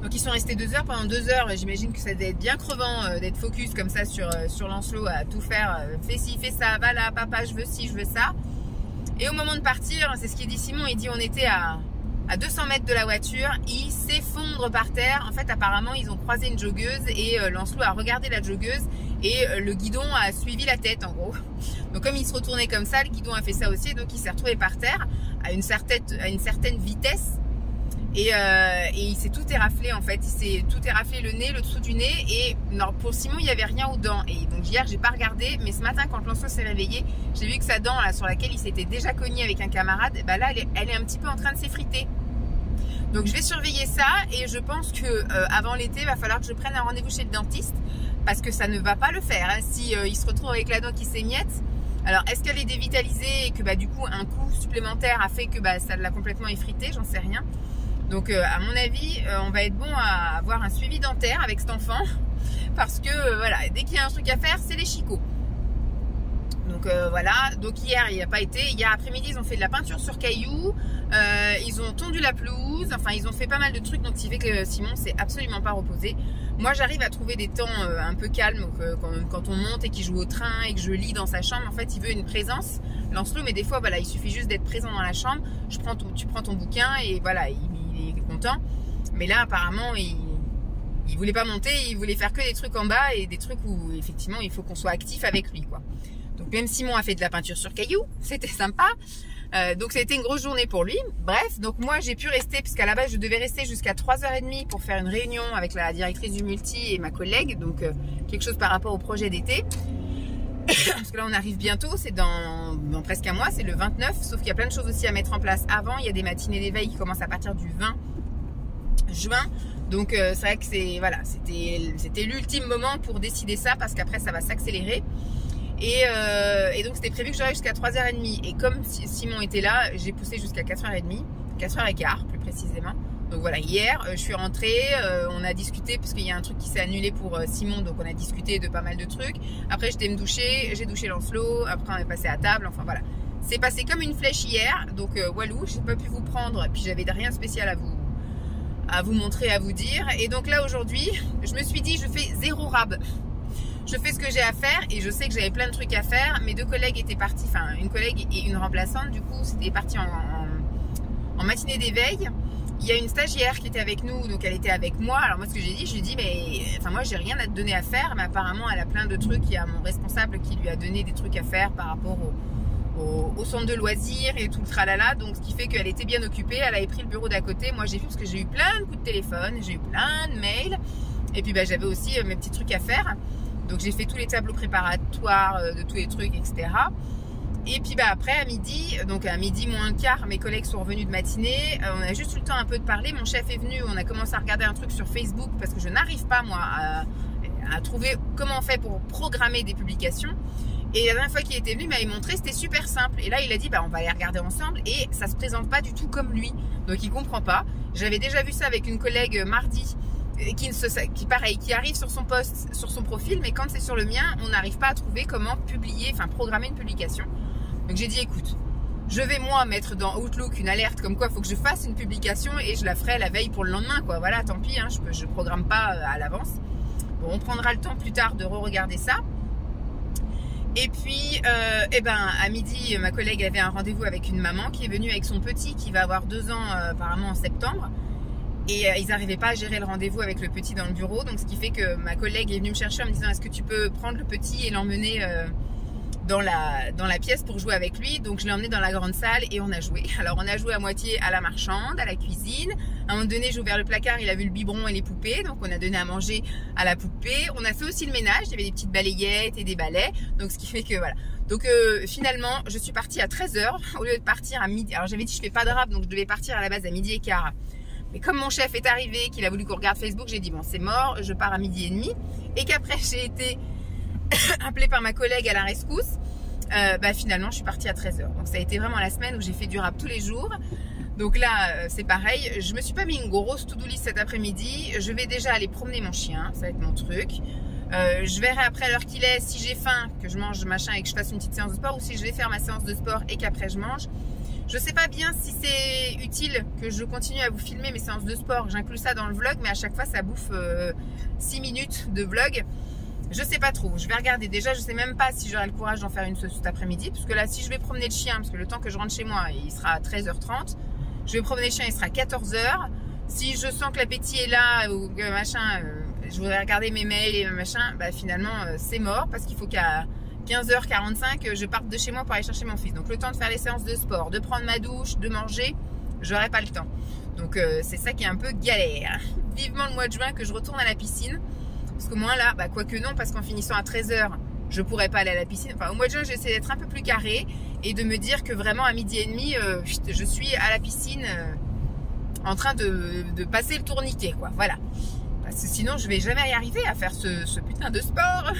Donc ils sont restés 2 heures. Pendant 2 heures, j'imagine que ça devait être bien crevant d'être focus comme ça sur Lancelot, à tout faire. Fais ci, fais ça, va là, papa, je veux ci, je veux ça. Et au moment de partir, c'est ce qu'il dit Simon, il dit on était à 200 mètres de la voiture, il s'effondre par terre. En fait, apparemment, ils ont croisé une joggeuse et Lancelot a regardé la joggeuse et le guidon a suivi la tête, en gros. Donc comme il se retournait comme ça, le guidon a fait ça aussi, donc il s'est retrouvé par terre à une certaine vitesse. Et il s'est tout éraflé en fait, il s'est tout éraflé le nez, le dessous du nez. Et non, pour Simon il n'y avait rien aux dents. Et donc hier j'ai pas regardé, mais ce matin quand Lancelot s'est réveillé, j'ai vu que sa dent là, sur laquelle il s'était déjà cogné avec un camarade, bah là elle est un petit peu en train de s'effriter. Donc je vais surveiller ça et je pense que avant l'été il va falloir que je prenne un rendez-vous chez le dentiste, parce que ça ne va pas le faire hein, si il se retrouve avec la dent qui s'émiette. Alors est-ce qu'elle est dévitalisée et que bah du coup un coup supplémentaire a fait que bah ça l'a complètement effritée, j'en sais rien. Donc à mon avis, on va être bon à avoir un suivi dentaire avec cet enfant, parce que voilà, dès qu'il y a un truc à faire, c'est les chicots. Donc voilà, donc hier il n'y a pas été, hier après-midi ils ont fait de la peinture sur cailloux, ils ont tondu la pelouse, enfin ils ont fait pas mal de trucs, donc ce qui fait que Simon s'est absolument pas reposé. Moi j'arrive à trouver des temps un peu calmes quand on monte et qu'il joue au train et que je lis dans sa chambre. En fait il veut une présence, Lancelot, mais des fois voilà, il suffit juste d'être présent dans la chambre, tu prends ton bouquin et voilà, il est content. Mais là apparemment il voulait pas monter, il voulait faire que des trucs en bas et des trucs où effectivement il faut qu'on soit actif avec lui quoi. Donc même Simon a fait de la peinture sur cailloux, c'était sympa. Donc ça a été une grosse journée pour lui. Bref, donc moi j'ai pu rester, puisqu'à la base je devais rester jusqu'à 3h30 pour faire une réunion avec la directrice du multi et ma collègue. Donc quelque chose par rapport au projet d'été. Parce que là on arrive bientôt, c'est dans presque un mois, c'est le 29. Sauf qu'il y a plein de choses aussi à mettre en place avant. Il y a des matinées d'éveil qui commencent à partir du 20 juin. Donc c'est vrai que c'était l'ultime moment pour décider ça, parce qu'après ça va s'accélérer. Et donc c'était prévu que j'arrive jusqu'à 3h30. Et comme Simon était là, j'ai poussé jusqu'à 4h30, 4h15 plus précisément. Donc voilà, hier je suis rentrée, on a discuté parce qu'il y a un truc qui s'est annulé pour Simon, donc on a discuté de pas mal de trucs. Après j'étais me doucher, j'ai douché Lancelot, après on est passé à table, enfin voilà. C'est passé comme une flèche hier, donc walou, j'ai pas pu vous prendre, puis j'avais rien spécial à vous montrer, à vous dire. Et donc là aujourd'hui, je me suis dit je fais 0 rab. Je fais ce que j'ai à faire et je sais que j'avais plein de trucs à faire. Mes 2 collègues étaient partis, enfin une collègue et une remplaçante, du coup c'était parti en matinée d'éveil. Il y a une stagiaire qui était avec nous, donc elle était avec moi. Alors moi ce que j'ai dit, je lui ai dit mais enfin moi j'ai rien à te donner à faire, mais apparemment elle a plein de trucs. Il y a mon responsable qui lui a donné des trucs à faire par rapport au centre de loisirs et tout le tralala. Donc ce qui fait qu'elle était bien occupée, elle avait pris le bureau d'à côté. Moi j'ai vu parce que j'ai eu plein de coups de téléphone, j'ai eu plein de mails. Et puis bah, j'avais aussi mes petits trucs à faire. Donc j'ai fait tous les tableaux préparatoires de tous les trucs, etc. Et puis bah après à midi, donc à midi moins le quart, mes collègues sont revenus de matinée. On a juste eu le temps un peu de parler. Mon chef est venu, on a commencé à regarder un truc sur Facebook, parce que je n'arrive pas moi à trouver comment on fait pour programmer des publications. Et la dernière fois qu'il était venu, il m'avait montré, c'était super simple. Et là il a dit bah on va aller regarder ensemble, et ça se présente pas du tout comme lui. Donc il comprend pas. J'avais déjà vu ça avec une collègue mardi, qui arrive sur son post, sur son profil, mais quand c'est sur le mien, on n'arrive pas à trouver comment publier, enfin programmer une publication. Donc j'ai dit écoute, je vais moi mettre dans Outlook une alerte comme quoi il faut que je fasse une publication, et je la ferai la veille pour le lendemain quoi. Voilà, tant pis, hein, je programme pas à l'avance. Bon, on prendra le temps plus tard de re-regarder ça. Et puis à midi, ma collègue avait un rendez-vous avec une maman qui est venue avec son petit qui va avoir 2 ans apparemment en septembre. Et ils n'arrivaient pas à gérer le rendez-vous avec le petit dans le bureau. Donc ce qui fait que ma collègue est venue me chercher en me disant est-ce que tu peux prendre le petit et l'emmener dans la pièce pour jouer avec lui. Donc je l'ai emmené dans la grande salle et on a joué. Alors on a joué à moitié à la marchande, à la cuisine. À un moment donné, j'ai ouvert le placard, il a vu le biberon et les poupées. Donc on a donné à manger à la poupée. On a fait aussi le ménage, il y avait des petites balayettes et des balais. Donc ce qui fait que voilà. Donc finalement, je suis partie à 13 h au lieu de partir à midi. Alors j'avais dit je fais pas de rap, donc je devais partir à la base à midi et quart. Mais comme mon chef est arrivé, qu'il a voulu qu'on regarde Facebook, j'ai dit bon c'est mort, je pars à midi et demi. Et qu'après j'ai été appelée par ma collègue à la rescousse, finalement je suis partie à 13 h. Donc ça a été vraiment la semaine où j'ai fait du rap tous les jours. Donc là c'est pareil, je me suis pas mis une grosse to-do list cet après-midi. Je vais déjà aller promener mon chien, ça va être mon truc. Je verrai après l'heure qu'il est, si j'ai faim, que je mange machin et que je fasse une petite séance de sport, ou si je vais faire ma séance de sport et qu'après je mange. Je sais pas bien si c'est utile que je continue à vous filmer mes séances de sport. J'inclus ça dans le vlog, mais à chaque fois ça bouffe 6 minutes de vlog. Je sais pas trop, je vais regarder. Déjà je sais même pas si j'aurai le courage d'en faire une cet après-midi, parce que là si je vais promener le chien, parce que le temps que je rentre chez moi il sera à 13 h 30, je vais promener le chien, il sera à 14 h. Si je sens que l'appétit est là ou que machin, je voudrais regarder mes mails et machin, finalement c'est mort, parce qu'il faut qu'à 15 h 45 je parte de chez moi pour aller chercher mon fils. Donc le temps de faire les séances de sport, de prendre ma douche, de manger, j'aurai pas le temps. Donc c'est ça qui est un peu galère. Vivement le mois de juin que je retourne à la piscine. Parce que moi là, quoique non, parce qu'en finissant à 13 h, je pourrais pas aller à la piscine. Enfin au mois de juin, j'essaie d'être un peu plus carré et de me dire que vraiment à midi et demi, je suis à la piscine en train de passer le tourniquet, quoi. Voilà. Parce que sinon, je vais jamais y arriver à faire ce putain de sport.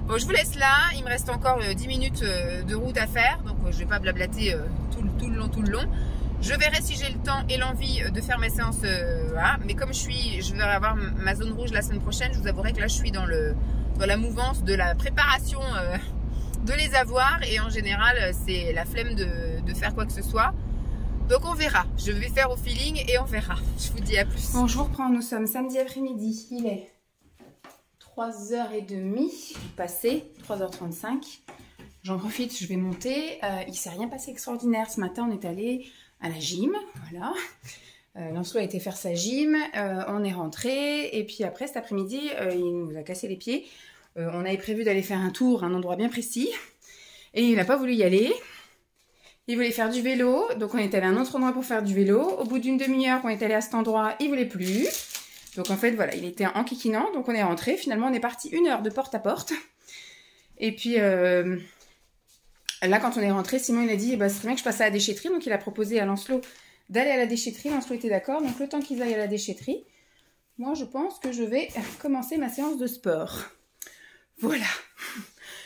Bon, je vous laisse là. Il me reste encore 10 minutes de route à faire. Donc, je vais pas blablater tout le long. Je verrai si j'ai le temps et l'envie de faire mes séances. Voilà. Mais comme je vais avoir ma zone rouge la semaine prochaine, je vous avouerai que là, je suis dans la mouvance de la préparation de les avoir. Et en général, c'est la flemme de faire quoi que ce soit. Donc on verra, je vais faire au feeling et on verra. Je vous dis à plus. Bon, je vous reprends, nous sommes samedi après-midi, il est 3h30 passé, 3h35. J'en profite, je vais monter. Il ne s'est rien passé extraordinaire. Ce matin, on est allé à la gym, voilà. Lancelot a été faire sa gym, on est rentré. Et puis après, cet après-midi, il nous a cassé les pieds. On avait prévu d'aller faire un tour à un endroit bien précis. Et il n'a pas voulu y aller. Il voulait faire du vélo, donc on est allé à un autre endroit pour faire du vélo. Au bout d'une demi-heure qu'on est allé à cet endroit, il voulait plus. Donc en fait, voilà, il était en kikinant, donc on est rentré. Finalement, on est parti 1 heure de porte à porte. Et puis là, quand on est rentré, Simon il a dit, c'est très bien que je passe à la déchetterie. Donc il a proposé à Lancelot d'aller à la déchetterie. Lancelot était d'accord. Donc le temps qu'ils aillent à la déchetterie, moi je pense que je vais commencer ma séance de sport. Voilà.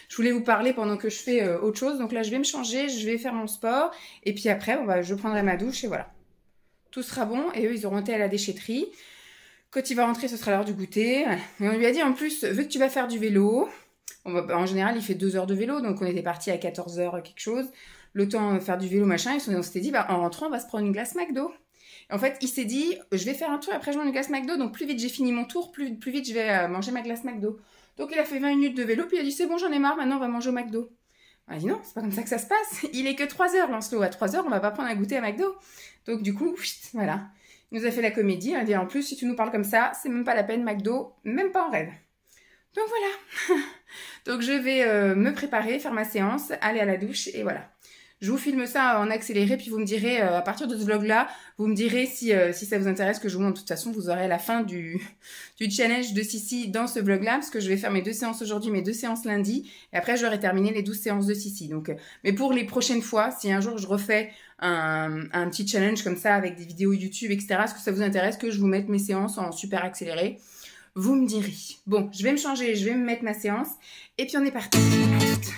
Je voulais vous parler pendant que je fais autre chose. Donc là, je vais me changer, je vais faire mon sport. Et puis après, je prendrai ma douche et voilà. Tout sera bon. Et eux, ils auront été à la déchetterie. Quand il va rentrer, ce sera l'heure du goûter. Et on lui a dit en plus, vu que tu vas faire du vélo, en général, il fait 2 heures de vélo. Donc on était parti à 14 h quelque chose. Le temps de faire du vélo, machin. Et on s'était dit, en rentrant, on va se prendre une glace McDo. Et en fait, il s'est dit, je vais faire un tour et après je mange une glace McDo. Donc plus vite j'ai fini mon tour, plus vite je vais manger ma glace McDo. Donc il a fait 20 minutes de vélo, puis il a dit c'est bon, j'en ai marre, maintenant on va manger au McDo. On a dit non, c'est pas comme ça que ça se passe. Il est que 3 h, Lancelot. À 3 h, on va pas prendre un goûter à McDo. Donc du coup, voilà. Il nous a fait la comédie. Il a dit en plus, si tu nous parles comme ça, c'est même pas la peine, McDo, même pas en rêve. Donc voilà. Donc je vais me préparer, faire ma séance, aller à la douche et voilà. Je vous filme ça en accéléré, puis vous me direz, à partir de ce vlog-là, vous me direz si ça vous intéresse que je vous montre. De toute façon, vous aurez la fin du challenge de Sissi dans ce vlog-là, parce que je vais faire mes 2 séances aujourd'hui, mes 2 séances lundi, et après, j'aurai terminé les 12 séances de Sissi. Donc, mais pour les prochaines fois, si un jour je refais un petit challenge comme ça, avec des vidéos YouTube, etc., est-ce que ça vous intéresse que je vous mette mes séances en super accéléré? Vous me direz. Bon, je vais me changer, je vais me mettre ma séance, et puis on est parti. À toutes.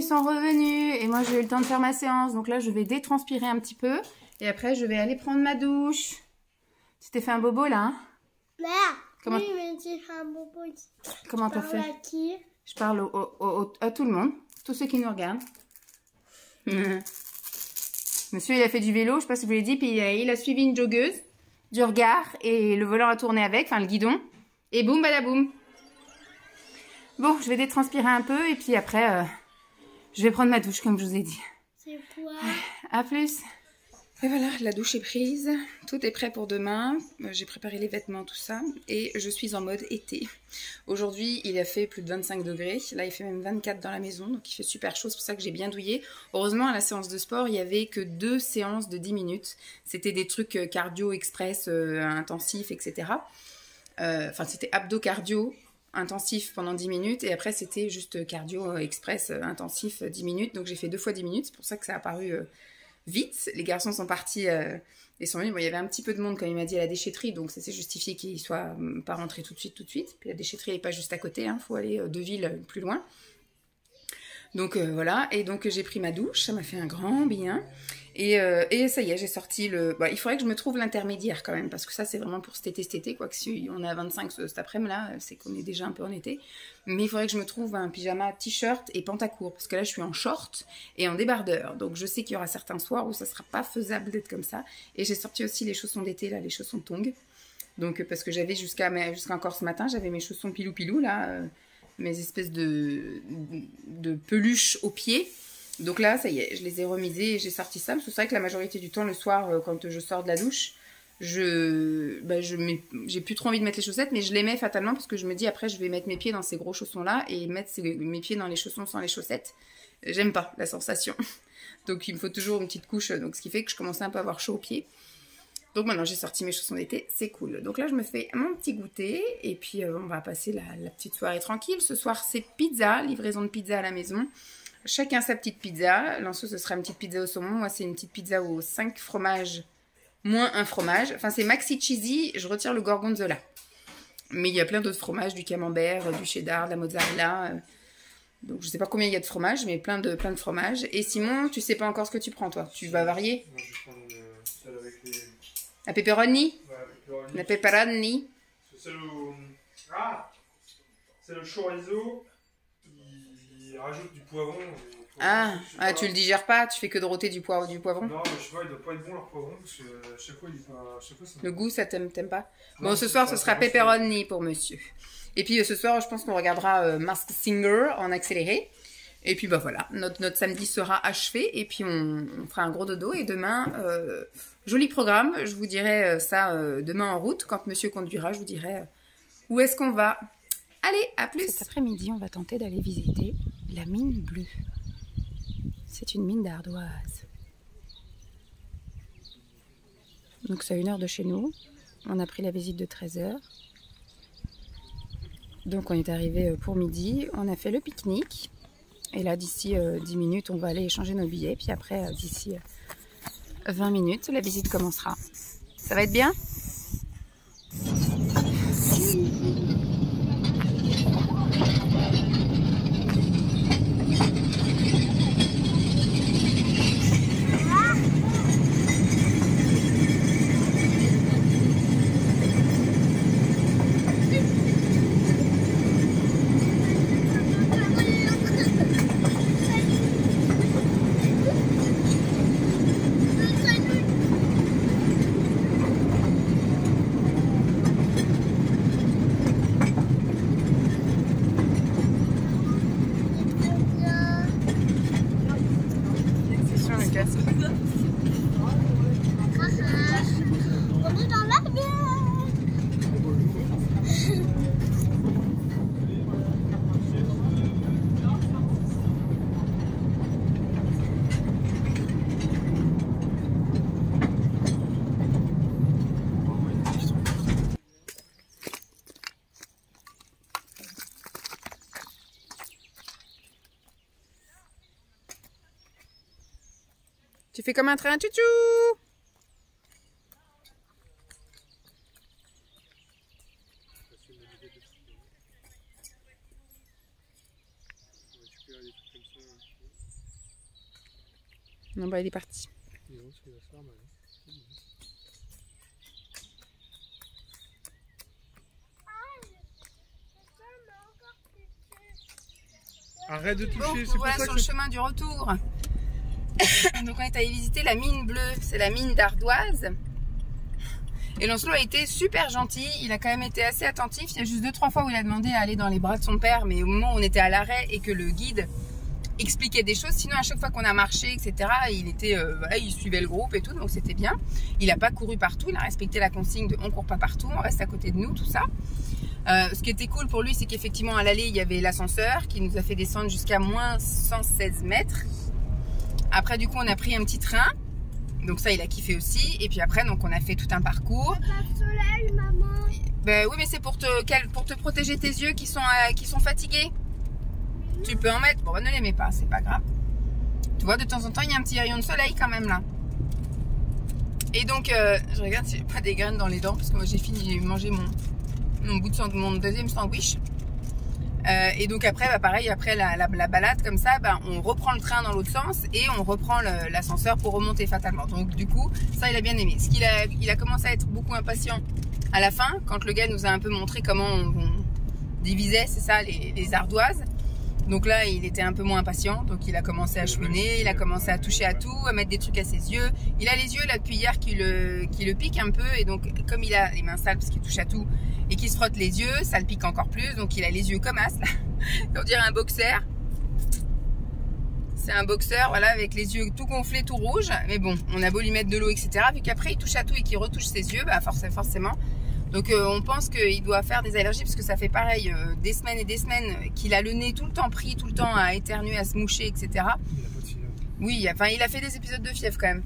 sont revenus et moi j'ai eu le temps de faire ma séance. Donc là, je vais détranspirer un petit peu et après, je vais aller prendre ma douche. Tu t'es fait un bobo là, hein? Comment... Oui, mais j'ai fait un bobo. Comment t'as fait? À qui? Je parle à tout le monde, tous ceux qui nous regardent. Monsieur, il a fait du vélo, je sais pas si je vous l'ai dit, puis il a suivi une joggeuse du regard et le volant a tourné avec, enfin le guidon. Et boum, badaboum. Bon, je vais détranspirer un peu et puis après, je vais prendre ma douche comme je vous ai dit. C'est quoi? À plus. Et voilà, la douche est prise, tout est prêt pour demain, j'ai préparé les vêtements, tout ça, et je suis en mode été. Aujourd'hui, il a fait plus de 25 degrés, là il fait même 24 dans la maison, donc il fait super chaud, c'est pour ça que j'ai bien douillé. Heureusement, à la séance de sport, il n'y avait que 2 séances de 10 minutes, c'était des trucs cardio express, intensifs, etc. Enfin, c'était abdo-cardio intensif pendant 10 minutes, et après c'était juste cardio express intensif 10 minutes, donc j'ai fait 2 fois 10 minutes, c'est pour ça que ça a paru... vite, les garçons sont partis et sont venus. Bon, il y avait un petit peu de monde, comme il m'a dit, à la déchetterie, donc ça s'est justifié qu'ils ne soient pas rentrés tout de suite. Puis la déchetterie n'est pas juste à côté, il faut aller 2 villes plus loin. Donc voilà, et donc j'ai pris ma douche, ça m'a fait un grand bien. Et ça y est, j'ai sorti le... Bah, il faudrait que je me trouve l'intermédiaire quand même, parce que ça c'est vraiment pour cet été, quoi que si on est à 25 cet après-midi là, c'est qu'on est déjà un peu en été. Mais il faudrait que je me trouve un pyjama t-shirt et pantacourt, parce que là je suis en short et en débardeur. Donc je sais qu'il y aura certains soirs où ça sera pas faisable d'être comme ça. Et j'ai sorti aussi les chaussons d'été, là, les chaussons tongs. Donc parce que j'avais jusqu'à encore ce matin, j'avais mes chaussons pilou-pilou, là, mes espèces de peluche aux pieds. Donc là, ça y est, je les ai remisés et j'ai sorti ça. Parce que c'est vrai que la majorité du temps, le soir, quand je sors de la douche, j'ai plus trop envie de mettre les chaussettes, mais je les mets fatalement parce que je me dis après, je vais mettre mes pieds dans ces gros chaussons-là et mettre mes pieds dans les chaussons sans les chaussettes. J'aime pas la sensation. Donc il me faut toujours une petite couche, donc ce qui fait que je commençais un peu à avoir chaud aux pieds. Donc maintenant, j'ai sorti mes chaussons d'été, c'est cool. Donc là, je me fais mon petit goûter et puis on va passer la petite soirée tranquille. Ce soir, c'est pizza, livraison de pizza à la maison. Chacun sa petite pizza. Lanceau, ce sera une petite pizza au saumon. Moi, c'est une petite pizza aux 5 fromages, moins un fromage. Enfin, c'est maxi cheesy. Je retire le gorgonzola. Mais il y a plein d'autres fromages, du camembert, du cheddar, de la mozzarella. Donc, je sais pas combien il y a de fromages, mais plein de fromages. Et Simon, tu sais pas encore ce que tu prends, toi? Tu vas varier? Moi, je vais prendre celle avec les... La pepperoni? Ouais, la pepperoni. La pepperoni. C'est celle au... Ah! C'est le chorizo. Il rajoute du poivron. Tu le digères pas, tu fais que de rôter du poivron? Non, mais je sais pas, il doit pas être bon leur poivron parce que à chaque fois, ça... Le goût, ça t'aime pas? Non, Bon, ce soir, ce sera pepperoni pour monsieur. Et puis ce soir, je pense qu'on regardera Masked Singer en accéléré. Et puis bah voilà, notre samedi sera achevé. Et puis on fera un gros dodo. Et demain, joli programme. Je vous dirai ça demain en route. Quand monsieur conduira, je vous dirai où est-ce qu'on va. Allez, à plus. Cet après-midi, on va tenter d'aller visiter la mine bleue. C'est une mine d'ardoise. Donc c'est à 1 heure de chez nous. On a pris la visite de 13 h. Donc on est arrivé pour midi. On a fait le pique-nique. Et là, d'ici 10 minutes, on va aller échanger nos billets. Puis après, d'ici 20 minutes, la visite commencera. Ça va être bien ? On est dans la bière. Tu fais comme un train, tchou-tchou! Non, bah il est parti. Arrête de toucher, Bon, c'est pour voilà ça sur que le chemin du retour. Donc on est allé visiter la mine bleue, c'est la mine d'Ardoise. Et Lancelot a été super gentil, il a quand même été assez attentif. Il y a juste 2-3 fois où il a demandé à aller dans les bras de son père, mais au moment où on était à l'arrêt et que le guide expliquait des choses, sinon à chaque fois qu'on a marché, etc., il était, voilà, il suivait le groupe et tout, donc c'était bien. Il n'a pas couru partout, il a respecté la consigne de on court pas partout, on reste à côté de nous, tout ça. Ce qui était cool pour lui, c'est qu'effectivement à l'aller, il y avait l'ascenseur qui nous a fait descendre jusqu'à moins 116 mètres. Après, du coup, on a pris un petit train. Donc ça, il a kiffé aussi. Et puis après, donc on a fait tout un parcours. Pas de soleil, maman. Ben oui, mais c'est pour te protéger tes yeux qui sont fatigués. Tu peux en mettre. Bon, ne les mets pas, c'est pas grave. Tu vois, de temps en temps, il y a un petit rayon de soleil quand même là. Et donc, je regarde si j'ai pas des graines dans les dents parce que moi j'ai fini, j'ai mangé mon deuxième sandwich. Et donc après, bah pareil, après la balade comme ça, bah, on reprend le train dans l'autre sens et on reprend l'ascenseur pour remonter fatalement. Donc du coup, ça il a bien aimé. Il a commencé à être beaucoup impatient à la fin, quand le gars nous a un peu montré comment on divisait, c'est ça, les ardoises. Donc là, il était un peu moins impatient, donc il a commencé à chouiner, il a commencé à toucher à tout, à mettre des trucs à ses yeux. Il a les yeux là depuis hier qui le piquent un peu, et donc comme il a les mains sales parce qu'il touche à tout et qu'il se frotte les yeux, ça le pique encore plus, donc il a les yeux comme as, on dirait un boxeur. C'est un boxeur, voilà, avec les yeux tout gonflés, tout rouges. Mais bon, on a beau lui mettre de l'eau, etc. Vu qu'après il touche à tout et qu'il retouche ses yeux, bah forcément. Donc on pense qu'il doit faire des allergies parce que ça fait pareil des semaines et des semaines qu'il a le nez tout le temps pris, tout le temps à éternuer, à se moucher, etc. il a pas de fièvre. Oui, enfin il a fait des épisodes de fièvre quand même.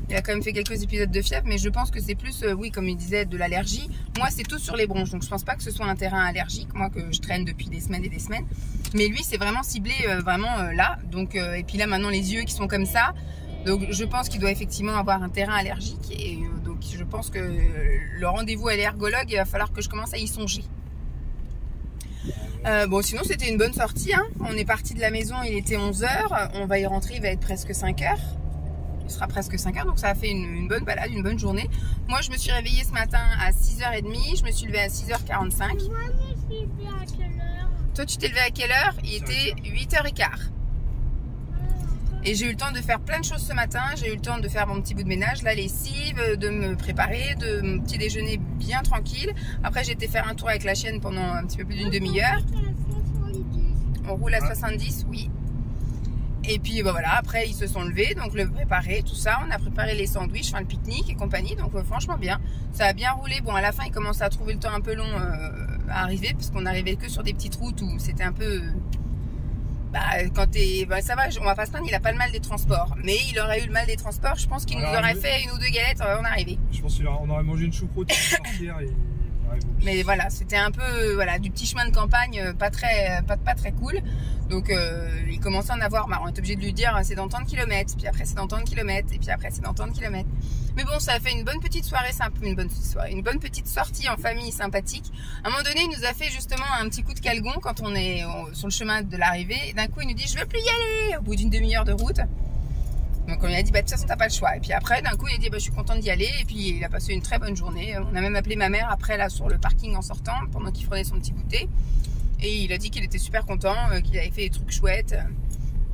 Il a quand même fait quelques épisodes de fièvre, mais je pense que c'est plus, oui, comme il disait, de l'allergie. Moi, c'est tout sur les bronches, donc je pense pas que ce soit un terrain allergique, moi que je traîne depuis des semaines et des semaines. Mais lui, c'est vraiment ciblé, là. Donc, et puis là, maintenant, les yeux qui sont comme ça. Donc, je pense qu'il doit effectivement avoir un terrain allergique. Et donc, je pense que le rendez-vous à l'ergologue, il va falloir que je commence à y songer. Bon, sinon, c'était une bonne sortie. Hein. On est parti de la maison, il était 11h. On va y rentrer, il va être presque 5h. Il sera presque 5h, donc ça a fait une bonne balade, une bonne journée. Moi, je me suis réveillée ce matin à 6h30. Je me suis levée à 6h45. Moi, je suis levée à quelle heure? Toi, tu t'es levé à quelle heure? Il était 8h15. Et j'ai eu le temps de faire plein de choses ce matin. J'ai eu le temps de faire mon petit bout de ménage, la lessive, de me préparer, de mon petit déjeuner bien tranquille. Après, j'ai été faire un tour avec la chienne pendant un petit peu plus d'une demi-heure. On roule à 70, oui. Et puis bah, voilà, après ils se sont levés, donc le préparer, tout ça. On a préparé les sandwichs, enfin le pique-nique et compagnie, donc franchement bien. Ça a bien roulé. Bon, à la fin, ils commencent à trouver le temps un peu long à arriver, parce qu'on n'arrivait que sur des petites routes où c'était un peu... quand t'es... ça va, on va pas se plaindre, il a pas le mal des transports. Mais il aurait eu le mal des transports, je pense qu'il nous aurait fait une ou deux galettes en arrivée. Je pense qu'on aurait mangé une choucroute pour sortir et... Mais voilà, c'était un peu voilà, du petit chemin de campagne pas très cool. Donc il commençait à en avoir marre. On est obligé de lui dire c'est dans tant de kilomètres, puis après c'est dans tant de kilomètres, et puis après c'est dans tant de kilomètres. Mais bon, ça a fait une bonne petite soirée, une bonne petite sortie en famille sympathique. À un moment donné, il nous a fait justement un petit coup de calgon quand on est sur le chemin de l'arrivée. D'un coup, il nous dit je veux plus y aller au bout d'une demi-heure de route. Donc on lui a dit, de toute façon, t'as pas le choix. Et puis après, d'un coup, il a dit, je suis contente d'y aller. Et puis il a passé une très bonne journée. On a même appelé ma mère après, là, sur le parking en sortant, pendant qu'il prenait son petit goûter. Et il a dit qu'il était super content, qu'il avait fait des trucs chouettes.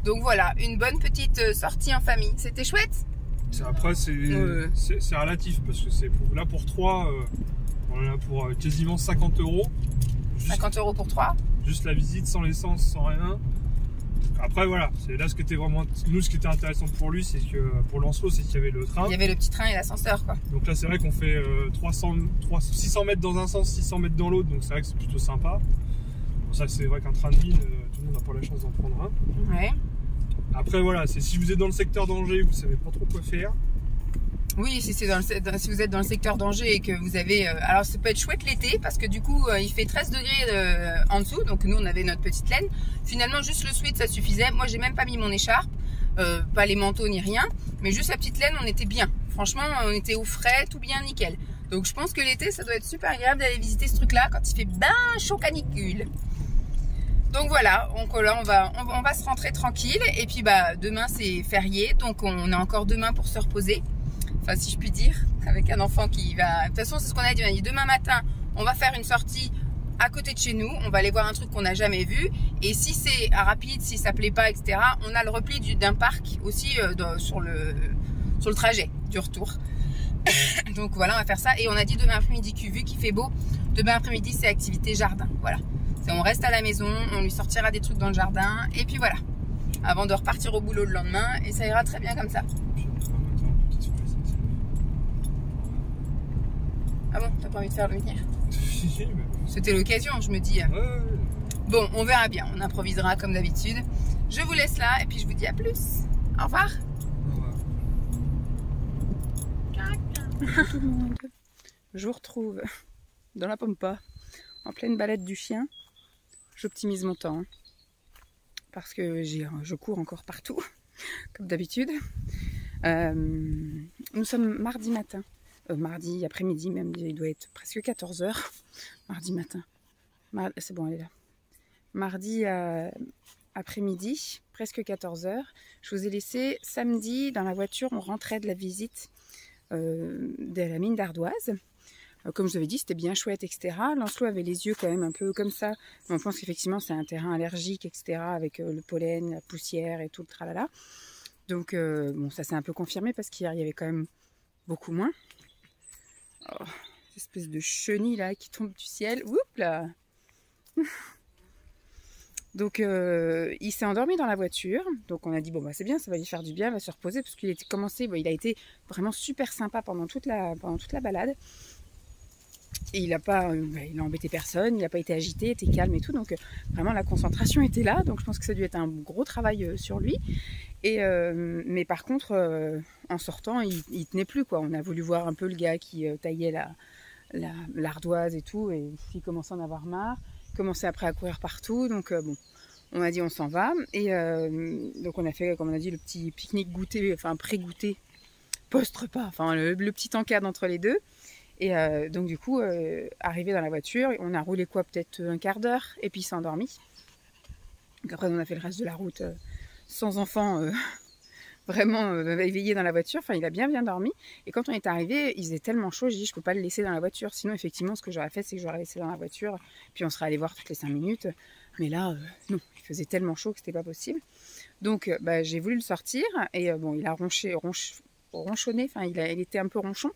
Donc voilà, une bonne petite sortie en famille. C'était chouette. Après, c'est relatif, parce que c'est là pour 3, on en a pour quasiment 50 €. 50 € pour 3. Juste la visite, sans l'essence, sans rien. Après voilà, c'est là ce qui était vraiment ce qui était intéressant pour lui, c'est que pour Lancelot, c'est qu'il y avait le train. Il y avait le petit train et l'ascenseur quoi. Donc là c'est vrai qu'on fait 600 mètres dans un sens, 600 mètres dans l'autre, donc c'est vrai que c'est plutôt sympa. Pour ça c'est vrai qu'un train de ville, tout le monde n'a pas la chance d'en prendre un. Ouais. Après voilà, c'est si vous êtes dans le secteur d'Angers, vous savez pas trop quoi faire. Oui, si vous êtes dans le secteur d'Angers et que vous avez... alors ça peut être chouette l'été parce que du coup il fait 13 degrés en dessous. Donc nous on avait notre petite laine. Finalement juste le sweat ça suffisait. Moi j'ai même pas mis mon écharpe. Pas les manteaux ni rien. Mais juste la petite laine on était bien. Franchement on était au frais, tout bien nickel. Donc je pense que l'été ça doit être super agréable d'aller visiter ce truc là quand il fait ben chaud canicule. Donc voilà, donc là on va se rentrer tranquille. Et puis bah demain c'est férié, donc on a encore demain pour se reposer. Enfin si je puis dire, avec un enfant qui va... De toute façon c'est ce qu'on a dit, on a dit demain matin on va faire une sortie à côté de chez nous, on va aller voir un truc qu'on n'a jamais vu. Et si c'est rapide, si ça plaît pas, etc., on a le repli d'un parc aussi sur le trajet du retour. Donc voilà, on va faire ça. Et on a dit demain après-midi, vu qu'il fait beau, demain après-midi c'est activité jardin. Voilà. On reste à la maison, on lui sortira des trucs dans le jardin, et puis voilà. Avant de repartir au boulot le lendemain, et ça ira très bien comme ça. Ah bon, t'as pas envie de faire le venir? C'était l'occasion, je me dis. Bon, on verra bien, on improvisera comme d'habitude. Je vous laisse là, et puis je vous dis à plus. Au revoir. Tout le monde. Je vous retrouve dans la pampa, en pleine balade du chien. J'optimise mon temps, hein, parce que je cours encore partout, comme d'habitude. Nous sommes mardi matin, mardi après-midi même, il doit être presque 14 h. Mardi matin, c'est bon, elle est là. Mardi après-midi, presque 14 h. Je vous ai laissé samedi dans la voiture, on rentrait de la visite de la mine d'ardoise. Comme je vous avais dit, c'était bien chouette, etc. Lancelot avait les yeux quand même un peu comme ça. On pense qu'effectivement, c'est un terrain allergique, etc. Avec le pollen, la poussière et tout le tralala. Donc, bon, ça s'est un peu confirmé parce qu'hier, il y avait quand même beaucoup moins. Oh, cette espèce de chenille là qui tombe du ciel. Oups là. Donc, il s'est endormi dans la voiture. Donc, on a dit, bon, bah, c'est bien, ça va lui faire du bien, il va se reposer. Parce qu'il était commencé, bon, il a été vraiment super sympa pendant toute la balade. Et il a embêté personne, il n'a pas été agité, il était calme et tout. Donc, vraiment, la concentration était là. Donc, je pense que ça a dû être un gros travail sur lui. Et, mais par contre, en sortant, il tenait plus, quoi. On a voulu voir un peu le gars qui taillait l'ardoise et tout. Et il commençait à en avoir marre. Il commençait après à courir partout. Donc, bon, on a dit on s'en va. Et donc, on a fait, comme on a dit, le petit pique-nique goûter, enfin pré-goûter, post-repas. Enfin, le petit encadre entre les deux. Et donc, du coup, arrivé dans la voiture, on a roulé quoi, peut-être un quart d'heure. Et puis, il s'est endormi. Donc, après, on a fait le reste de la route sans enfant, vraiment éveillé dans la voiture. Enfin, il a bien dormi. Et quand on est arrivé, il faisait tellement chaud, j'ai dit, je peux pas le laisser dans la voiture. Sinon, effectivement, ce que j'aurais fait, c'est que j'aurais laissé dans la voiture. Puis, on serait allé voir toutes les 5 minutes. Mais là, non, il faisait tellement chaud que c'était pas possible. Donc, j'ai voulu le sortir. Et bon, il a ronchonné. Enfin, il était un peu ronchon.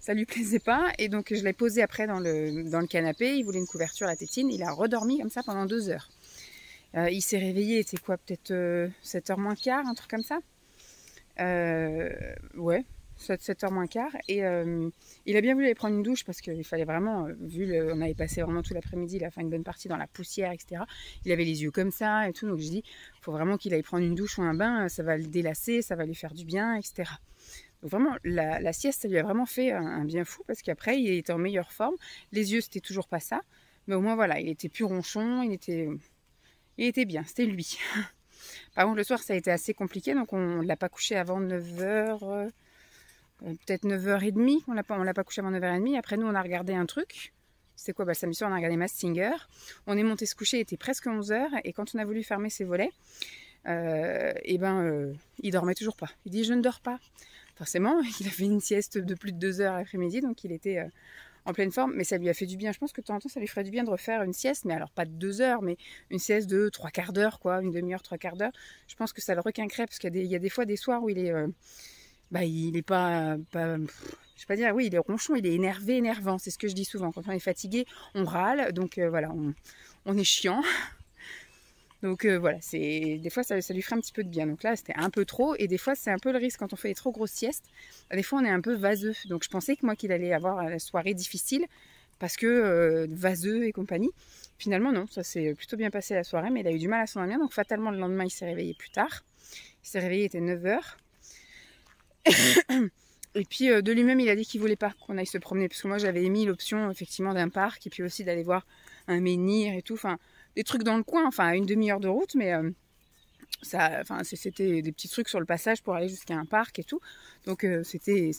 Ça lui plaisait pas. Et donc, je l'ai posé après dans le canapé. Il voulait une couverture à tétine. Il a redormi comme ça pendant 2 heures. Il s'est réveillé, c'était quoi, peut-être 7h moins quart, un truc comme ça. Ouais, 7h moins quart. Et il a bien voulu aller prendre une douche parce qu'il fallait vraiment, on avait passé vraiment tout l'après-midi, il a fait une bonne partie dans la poussière, etc. Il avait les yeux comme ça et tout. Donc je dis, il faut vraiment qu'il aille prendre une douche ou un bain, ça va le délasser, ça va lui faire du bien, etc. Donc vraiment, la sieste, ça lui a vraiment fait un bien fou parce qu'après, il était en meilleure forme. Les yeux, c'était toujours pas ça. Mais au moins, voilà, il était plus ronchon, il était bien, c'était lui. Par contre, le soir, ça a été assez compliqué, donc on ne l'a pas couché avant 9h, peut-être 9h30. On l'a pas couché avant 9h30. Après, nous, on a regardé un truc. C'était quoi? Le samedi soir, on a regardé Masked Singer. On est monté se coucher, il était presque 11h. Et quand on a voulu fermer ses volets, il dormait toujours pas. Il dit, je ne dors pas. Forcément, il a fait une sieste de plus de 2 heures l'après-midi, donc il était en pleine forme, mais ça lui a fait du bien. Je pense que de temps en temps, ça lui ferait du bien de refaire une sieste, mais alors pas de 2 heures, mais une sieste de 3/4 d'heure, quoi, une demi-heure, 3/4 d'heure. Je pense que ça le requinquerait, parce qu'il y a des fois des soirs où il est pas, je vais pas dire, oui, il est ronchon, il est énervant, c'est ce que je dis souvent. Quand on est fatigué, on râle, donc voilà, on est chiant. Donc voilà, des fois ça lui ferait un petit peu de bien. Donc là, c'était un peu trop. Et des fois, c'est un peu le risque quand on fait des trop grosses siestes. Des fois, on est un peu vaseux. Donc je pensais que moi qu'il allait avoir la soirée difficile parce que vaseux et compagnie. Finalement, non, ça s'est plutôt bien passé la soirée. Mais il a eu du mal à s'endormir. Donc fatalement, le lendemain, il s'est réveillé plus tard. Il s'est réveillé, il était 9h. Et puis de lui-même, il a dit qu'il voulait pas qu'on aille se promener. Parce que moi, j'avais émis l'option effectivement d'un parc. Et puis aussi d'aller voir un menhir et tout. Enfin, des trucs dans le coin, enfin à une demi-heure de route, mais c'était des petits trucs sur le passage pour aller jusqu'à un parc et tout. Donc c'était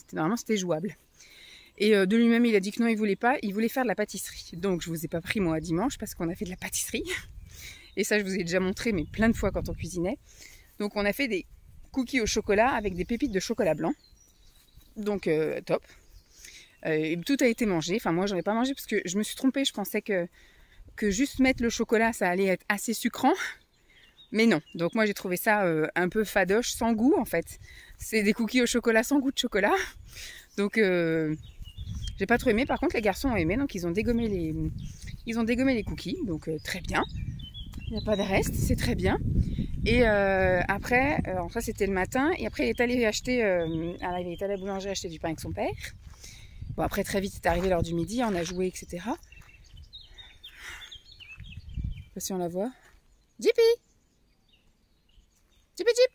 jouable. Et de lui-même, il a dit que non, il voulait pas, il voulait faire de la pâtisserie. Donc je vous ai pas pris moi dimanche parce qu'on a fait de la pâtisserie. Et ça, je vous ai déjà montré, mais plein de fois quand on cuisinait. Donc, on a fait des cookies au chocolat avec des pépites de chocolat blanc. Donc, top. Tout a été mangé. Enfin, moi, j'en ai pas mangé parce que je me suis trompée. Je pensais que juste mettre le chocolat, ça allait être assez sucrant. Mais non. Donc, moi, j'ai trouvé ça un peu fadoche, sans goût, en fait. C'est des cookies au chocolat sans goût de chocolat. Donc, j'ai pas trop aimé. Par contre, les garçons ont aimé. Donc, ils ont dégommé les cookies. Donc, très bien. Il n'y a pas de reste. C'est très bien. Et après, ça, c'était le matin. Et après, il est allé acheter... il est allé à la boulangerie acheter du pain avec son père. Bon, après, très vite, c'est arrivé l'heure du midi. On a joué, etc. Je sais pas si on la voit. Jippy! Jippy Jip!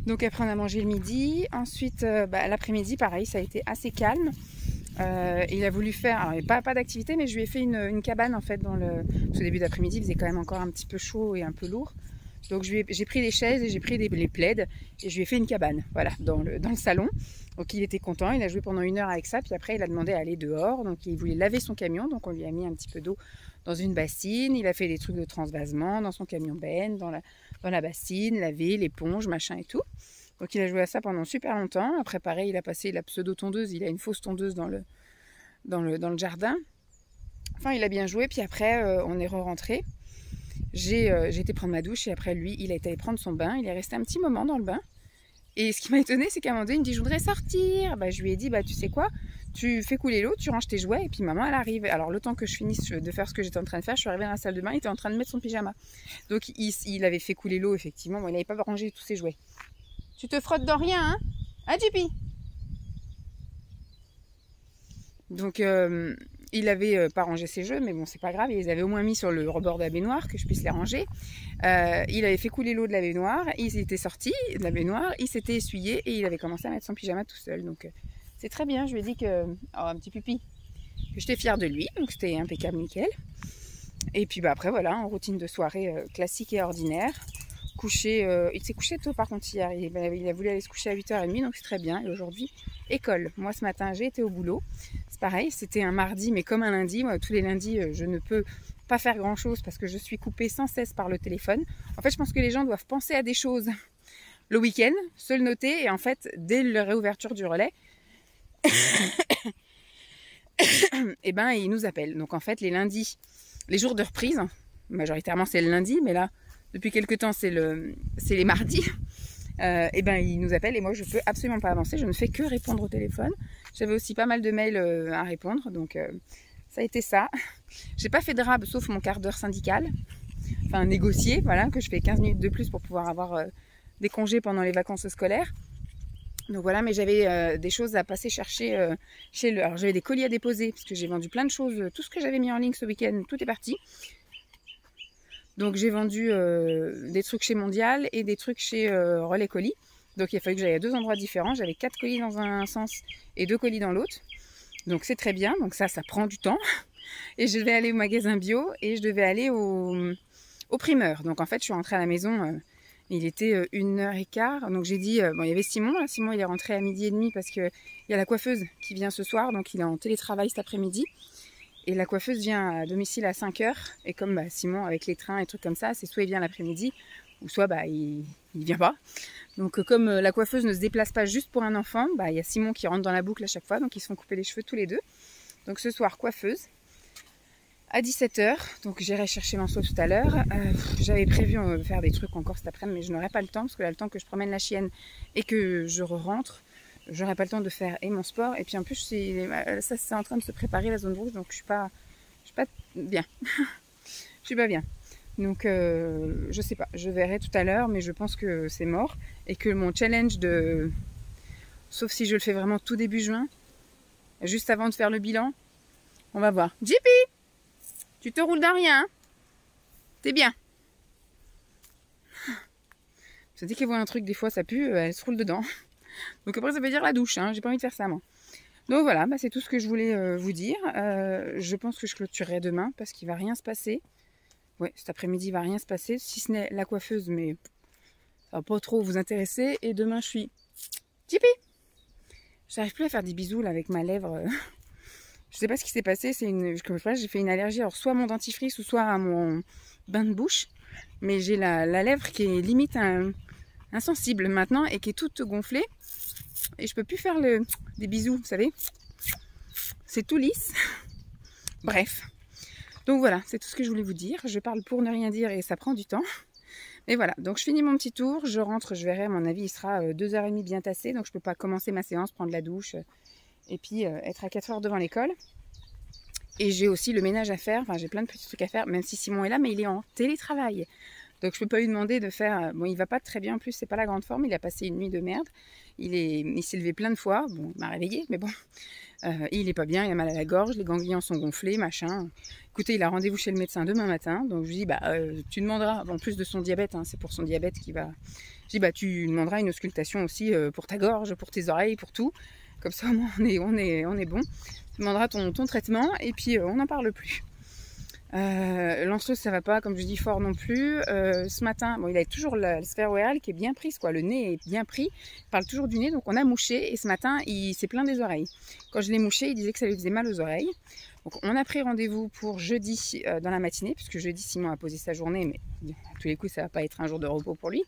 Donc après on a mangé le midi, ensuite l'après-midi pareil, ça a été assez calme. Il a voulu faire, alors pas d'activité, mais je lui ai fait une cabane en fait parce qu'au début d'après-midi il faisait quand même encore un petit peu chaud et un peu lourd. Donc j'ai pris les chaises et j'ai pris les plaids et je lui ai fait une cabane, voilà, dans le salon. Donc il était content, il a joué pendant 1 heure avec ça, puis après il a demandé à aller dehors, donc il voulait laver son camion, donc on lui a mis un petit peu d'eau dans une bassine, il a fait des trucs de transvasement dans son camion benne, dans la bassine, laver l'éponge, machin et tout. Donc il a joué à ça pendant super longtemps. Après pareil, il a passé la pseudo-tondeuse, il a une fausse tondeuse dans le jardin. Enfin il a bien joué, puis après on est re-rentré. J'ai été prendre ma douche et après lui, il a été allé prendre son bain. Il est resté un petit moment dans le bain. Et ce qui m'a étonné, c'est qu'à un moment donné, il me dit je voudrais sortir. Je lui ai dit tu sais quoi, tu fais couler l'eau, tu ranges tes jouets et puis maman elle arrive. Alors le temps que je finisse de faire ce que j'étais en train de faire, je suis arrivée dans la salle de bain, il était en train de mettre son pyjama. Donc il avait fait couler l'eau effectivement, bon, il n'avait pas rangé tous ses jouets. Tu te frottes dans rien, hein? Hein, Jippy? Donc, il avait pas rangé ses jeux, mais bon, c'est pas grave. Il les avait au moins mis sur le rebord de la baignoire, que je puisse les ranger. Il avait fait couler l'eau de la baignoire. Il était sorti de la baignoire, il s'était essuyé et il avait commencé à mettre son pyjama tout seul. Donc, c'est très bien. Je lui ai dit que, un petit pipi, que j'étais fière de lui. Donc, c'était impeccable, nickel. Et puis, après, voilà, en routine de soirée classique et ordinaire. Il s'est couché tôt par contre hier, il a voulu aller se coucher à 8h30, donc c'est très bien. Et aujourd'hui, école. Moi ce matin, j'ai été au boulot. C'est pareil, c'était un mardi, mais comme un lundi. Moi, tous les lundis, je ne peux pas faire grand chose parce que je suis coupée sans cesse par le téléphone. En fait, je pense que les gens doivent penser à des choses le week-end, se le noter, et en fait, dès la réouverture du relais, et ils nous appellent. Donc en fait, les lundis, les jours de reprise, majoritairement c'est le lundi, mais là, depuis quelques temps, c'est les mardis. Ils nous appellent et moi, je ne peux absolument pas avancer. Je ne fais que répondre au téléphone. J'avais aussi pas mal de mails à répondre. Donc, ça a été ça. J'ai pas fait de rab, sauf mon quart d'heure syndical. Enfin, négocié, voilà, que je fais 15 minutes de plus pour pouvoir avoir des congés pendant les vacances scolaires. Donc voilà, mais j'avais des choses à passer chercher Alors, j'avais des colis à déposer, parce que j'ai vendu plein de choses. Tout ce que j'avais mis en ligne ce week-end, tout est parti. Donc j'ai vendu des trucs chez Mondial et des trucs chez Relais Colis. Donc il a fallu que j'aille à 2 endroits différents. J'avais 4 colis dans un sens et 2 colis dans l'autre. Donc c'est très bien. Donc ça prend du temps. Et je devais aller au magasin bio et je devais aller au primeur. Donc en fait je suis rentrée à la maison. Il était 1h15. Donc j'ai dit, il y avait Simon. Là, Simon il est rentré à 12h30 parce qu'il y a la coiffeuse qui vient ce soir. Donc il est en télétravail cet après-midi. Et la coiffeuse vient à domicile à 5h. Et comme Simon, avec les trains et trucs comme ça, c'est soit il vient l'après-midi, ou soit il vient pas. Donc comme la coiffeuse ne se déplace pas juste pour un enfant, il y a Simon qui rentre dans la boucle à chaque fois. Donc ils se font couper les cheveux tous les deux. Donc ce soir, coiffeuse. À 17h, donc j'irai chercher Lançois tout à l'heure. J'avais prévu faire des trucs encore cet après-midi, mais je n'aurai pas le temps. Parce que là, le temps que je promène la chienne et que je rentre, j'aurai pas le temps de faire et mon sport. Et puis en plus, ça c'est en train de se préparer la zone rouge, donc je suis pas bien. Je suis pas bien. Donc je sais pas, je verrai tout à l'heure, mais je pense que c'est mort. Et que mon challenge sauf si je le fais vraiment tout début juin, juste avant de faire le bilan, on va voir. Jippy, tu te roules dans rien, hein? T'es bien. Ça dit qu'elle voit un truc, des fois ça pue, elle se roule dedans. Donc après ça veut dire la douche, hein. J'ai pas envie de faire ça moi. Donc voilà, c'est tout ce que je voulais vous dire. Je pense que je clôturerai demain parce qu'il va rien se passer. Ouais, cet après-midi il va rien se passer, si ce n'est la coiffeuse, mais ça va pas trop vous intéresser. Et demain je suis Jippy. J'arrive plus à faire des bisous là avec ma lèvre. Je sais pas ce qui s'est passé, j'ai fait une allergie, alors soit à mon dentifrice ou soit à mon bain de bouche. Mais j'ai la lèvre qui est limite insensible maintenant et qui est toute gonflée. Et je peux plus faire des bisous, vous savez. C'est tout lisse. Bref. Donc voilà, c'est tout ce que je voulais vous dire. Je parle pour ne rien dire et ça prend du temps. Mais voilà, donc je finis mon petit tour, je rentre, je verrai, à mon avis, il sera 2h30 bien tassé. Donc je peux pas commencer ma séance, prendre la douche et puis être à 4h devant l'école. Et j'ai aussi le ménage à faire, enfin j'ai plein de petits trucs à faire, même si Simon est là, mais il est en télétravail. Donc je peux pas lui demander de faire... Bon, il va pas très bien en plus, c'est pas la grande forme, il a passé une nuit de merde. Il s'est levé plein de fois, bon, il m'a réveillé, mais bon... il est pas bien, il a mal à la gorge, les ganglions sont gonflés, machin. Écoutez, il a rendez-vous chez le médecin demain matin, donc je lui dis, bah, tu demanderas, en plus de son diabète, hein, c'est pour son diabète qui va... Je dis, bah, tu demanderas une auscultation aussi pour ta gorge, pour tes oreilles, pour tout. Comme ça, on est bon. Tu demanderas ton traitement, et puis on n'en parle plus. Lancelot, ça va pas, comme je dis, fort non plus. Ce matin, bon, il a toujours la sphère orale qui est bien prise, quoi. Le nez est bien pris. Il parle toujours du nez, donc on a mouché. Et ce matin, il s'est plaint des oreilles. Quand je l'ai mouché, il disait que ça lui faisait mal aux oreilles. Donc on a pris rendez-vous pour jeudi dans la matinée, puisque jeudi, Simon a posé sa journée, mais à tous les coups, ça va pas être un jour de repos pour lui.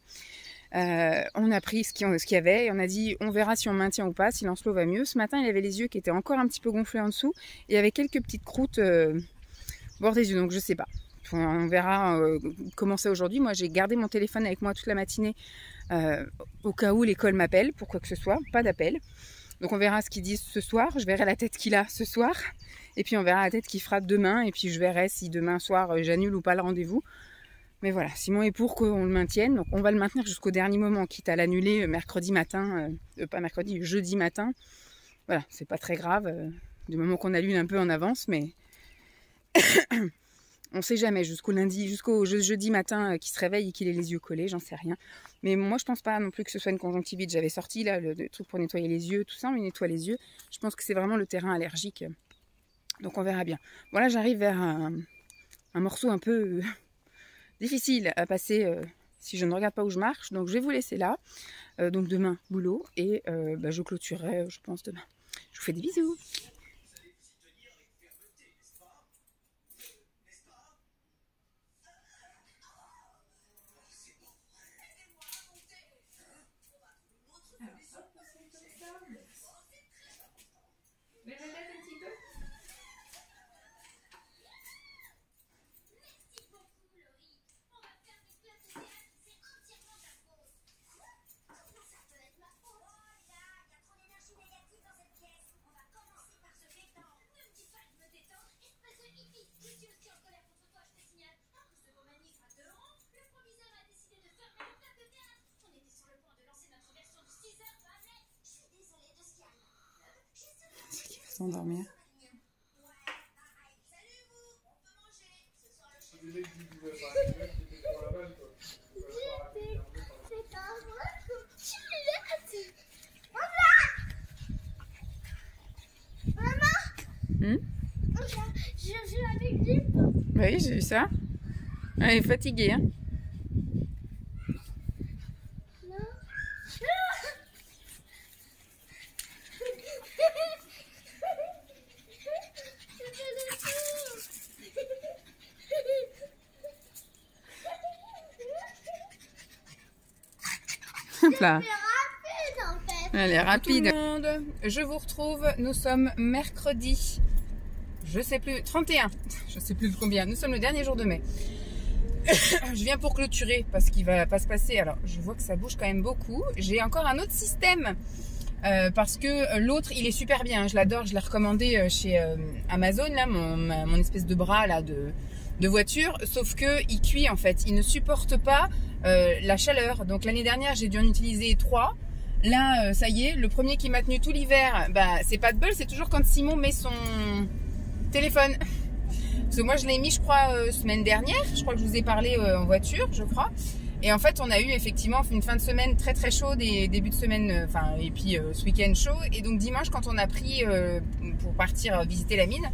On a pris ce qu'il y avait et on a dit on verra si on maintient ou pas, si Lancelot va mieux. Ce matin, il avait les yeux qui étaient encore un petit peu gonflés en dessous et il y avait quelques petites croûtes bord des yeux, donc je sais pas. On verra comment c'est aujourd'hui. Moi, j'ai gardé mon téléphone avec moi toute la matinée au cas où l'école m'appelle pour quoi que ce soit, pas d'appel. Donc on verra ce qu'ils disent ce soir, je verrai la tête qu'il a ce soir et puis on verra la tête qu'il fera demain et puis je verrai si demain soir j'annule ou pas le rendez-vous. Mais voilà, Simon est pour qu'on le maintienne, donc on va le maintenir jusqu'au dernier moment, quitte à l'annuler mercredi matin, pas mercredi, jeudi matin. Voilà, c'est pas très grave, du moment qu'on annule un peu en avance, mais on sait jamais, jusqu'au jeudi matin qu'il se réveille et qu'il ait les yeux collés, j'en sais rien. Mais moi je pense pas non plus que ce soit une conjonctivite, j'avais sorti là le truc pour nettoyer les yeux, tout ça, on lui nettoie les yeux. Je pense que c'est vraiment le terrain allergique, donc on verra bien. Voilà, j'arrive vers un morceau un peu... difficile à passer si je ne regarde pas où je marche, donc je vais vous laisser là. Donc demain, boulot, et je clôturerai, je pense, demain. Je vous fais des bisous. S'endormir. J'ai vu avec lui. Oui, j'ai vu ça. Elle est fatiguée, hein. Là. Elle est rapide. Tout le monde, je vous retrouve. Nous sommes mercredi, je sais plus, 31. Je sais plus combien. Nous sommes le dernier jour de mai. Je viens pour clôturer parce qu'il va pas se passer. Alors, je vois que ça bouge quand même beaucoup. J'ai encore un autre système parce que l'autre, il est super bien. Je l'adore. Je l'ai recommandé chez Amazon, là, mon espèce de bras là de voiture. Sauf que il cuit en fait. Il ne supporte pas la chaleur. Donc l'année dernière, j'ai dû en utiliser 3. Là, ça y est, le premier qui m'a tenu tout l'hiver, c'est pas de bol, c'est toujours quand Simon met son téléphone. Parce que moi, je l'ai mis, je crois, semaine dernière. Je crois que je vous ai parlé en voiture, je crois. Et en fait, on a eu effectivement une fin de semaine très très chaude et début de semaine, et puis ce week-end chaud. Et donc dimanche, quand on a pris pour partir visiter la mine,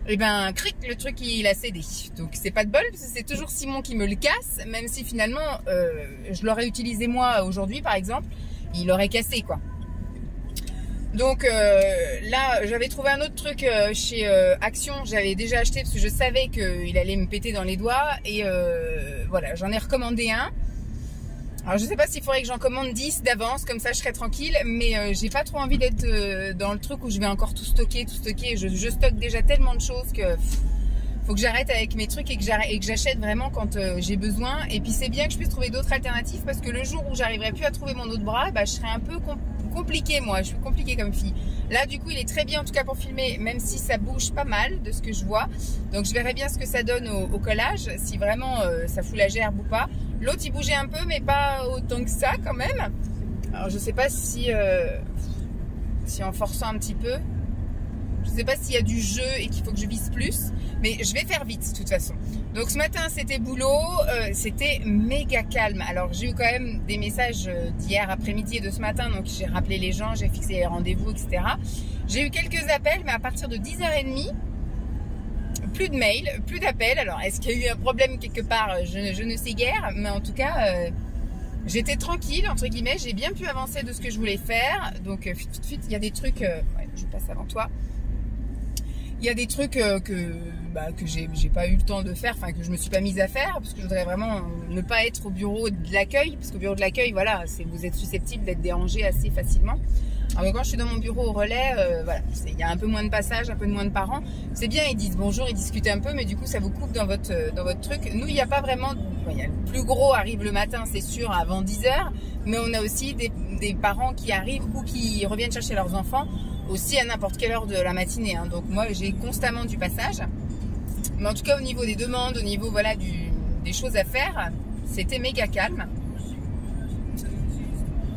et cric, le truc il a cédé. Donc c'est pas de bol, parce que c'est toujours Simon qui me le casse, même si finalement je l'aurais utilisé moi aujourd'hui par exemple, il aurait cassé quoi. Donc là, j'avais trouvé un autre truc chez Action. J'avais déjà acheté parce que je savais qu'il allait me péter dans les doigts. Et voilà, j'en ai recommandé un. Alors je sais pas s'il faudrait que j'en commande 10 d'avance, comme ça je serais tranquille. Mais j'ai pas trop envie d'être dans le truc où je vais encore tout stocker. Je stocke déjà tellement de choses que faut que j'arrête avec mes trucs et que j'achète vraiment quand j'ai besoin. Et puis c'est bien que je puisse trouver d'autres alternatives parce que le jour où j'arriverai plus à trouver mon autre bras, bah, je serai un peu compliquée moi. Je suis compliquée comme fille. Là du coup il est très bien en tout cas pour filmer, même si ça bouge pas mal de ce que je vois. Donc je verrai bien ce que ça donne au collage, si vraiment ça fout la gerbe ou pas. L'autre il bougeait un peu mais pas autant que ça quand même. Alors je sais pas si en forçant un petit peu. Je ne sais pas s'il y a du jeu et qu'il faut que je vise plus, mais je vais faire vite de toute façon. Donc ce matin c'était boulot, c'était méga calme. Alors j'ai eu quand même des messages d'hier après-midi et de ce matin, donc j'ai rappelé les gens, j'ai fixé les rendez-vous, etc. J'ai eu quelques appels, mais à partir de 10h30, plus de mails, plus d'appels. Alors est-ce qu'il y a eu un problème quelque part, je ne sais guère, mais en tout cas... j'étais tranquille, entre guillemets, j'ai bien pu avancer de ce que je voulais faire. Donc, tout de suite, il y a des trucs... ouais, je passe avant toi. Il y a des trucs que j'ai pas eu le temps de faire, enfin que je me suis pas mise à faire, parce que je voudrais vraiment ne pas être au bureau de l'accueil, parce qu'au bureau de l'accueil, voilà, vous êtes susceptible d'être dérangé assez facilement. Alors quand je suis dans mon bureau au relais, voilà, il y a un peu moins de passages, un peu moins de parents. C'est bien, ils disent bonjour, ils discutent un peu, mais du coup ça vous coupe dans votre truc. Nous, il n'y a pas vraiment... le plus gros arrive le matin, c'est sûr, avant 10h, mais on a aussi des parents qui arrivent ou qui reviennent chercher leurs enfants aussi à n'importe quelle heure de la matinée. Hein. Donc moi, j'ai constamment du passage. Mais en tout cas, au niveau des demandes, au niveau voilà, des choses à faire, c'était méga calme.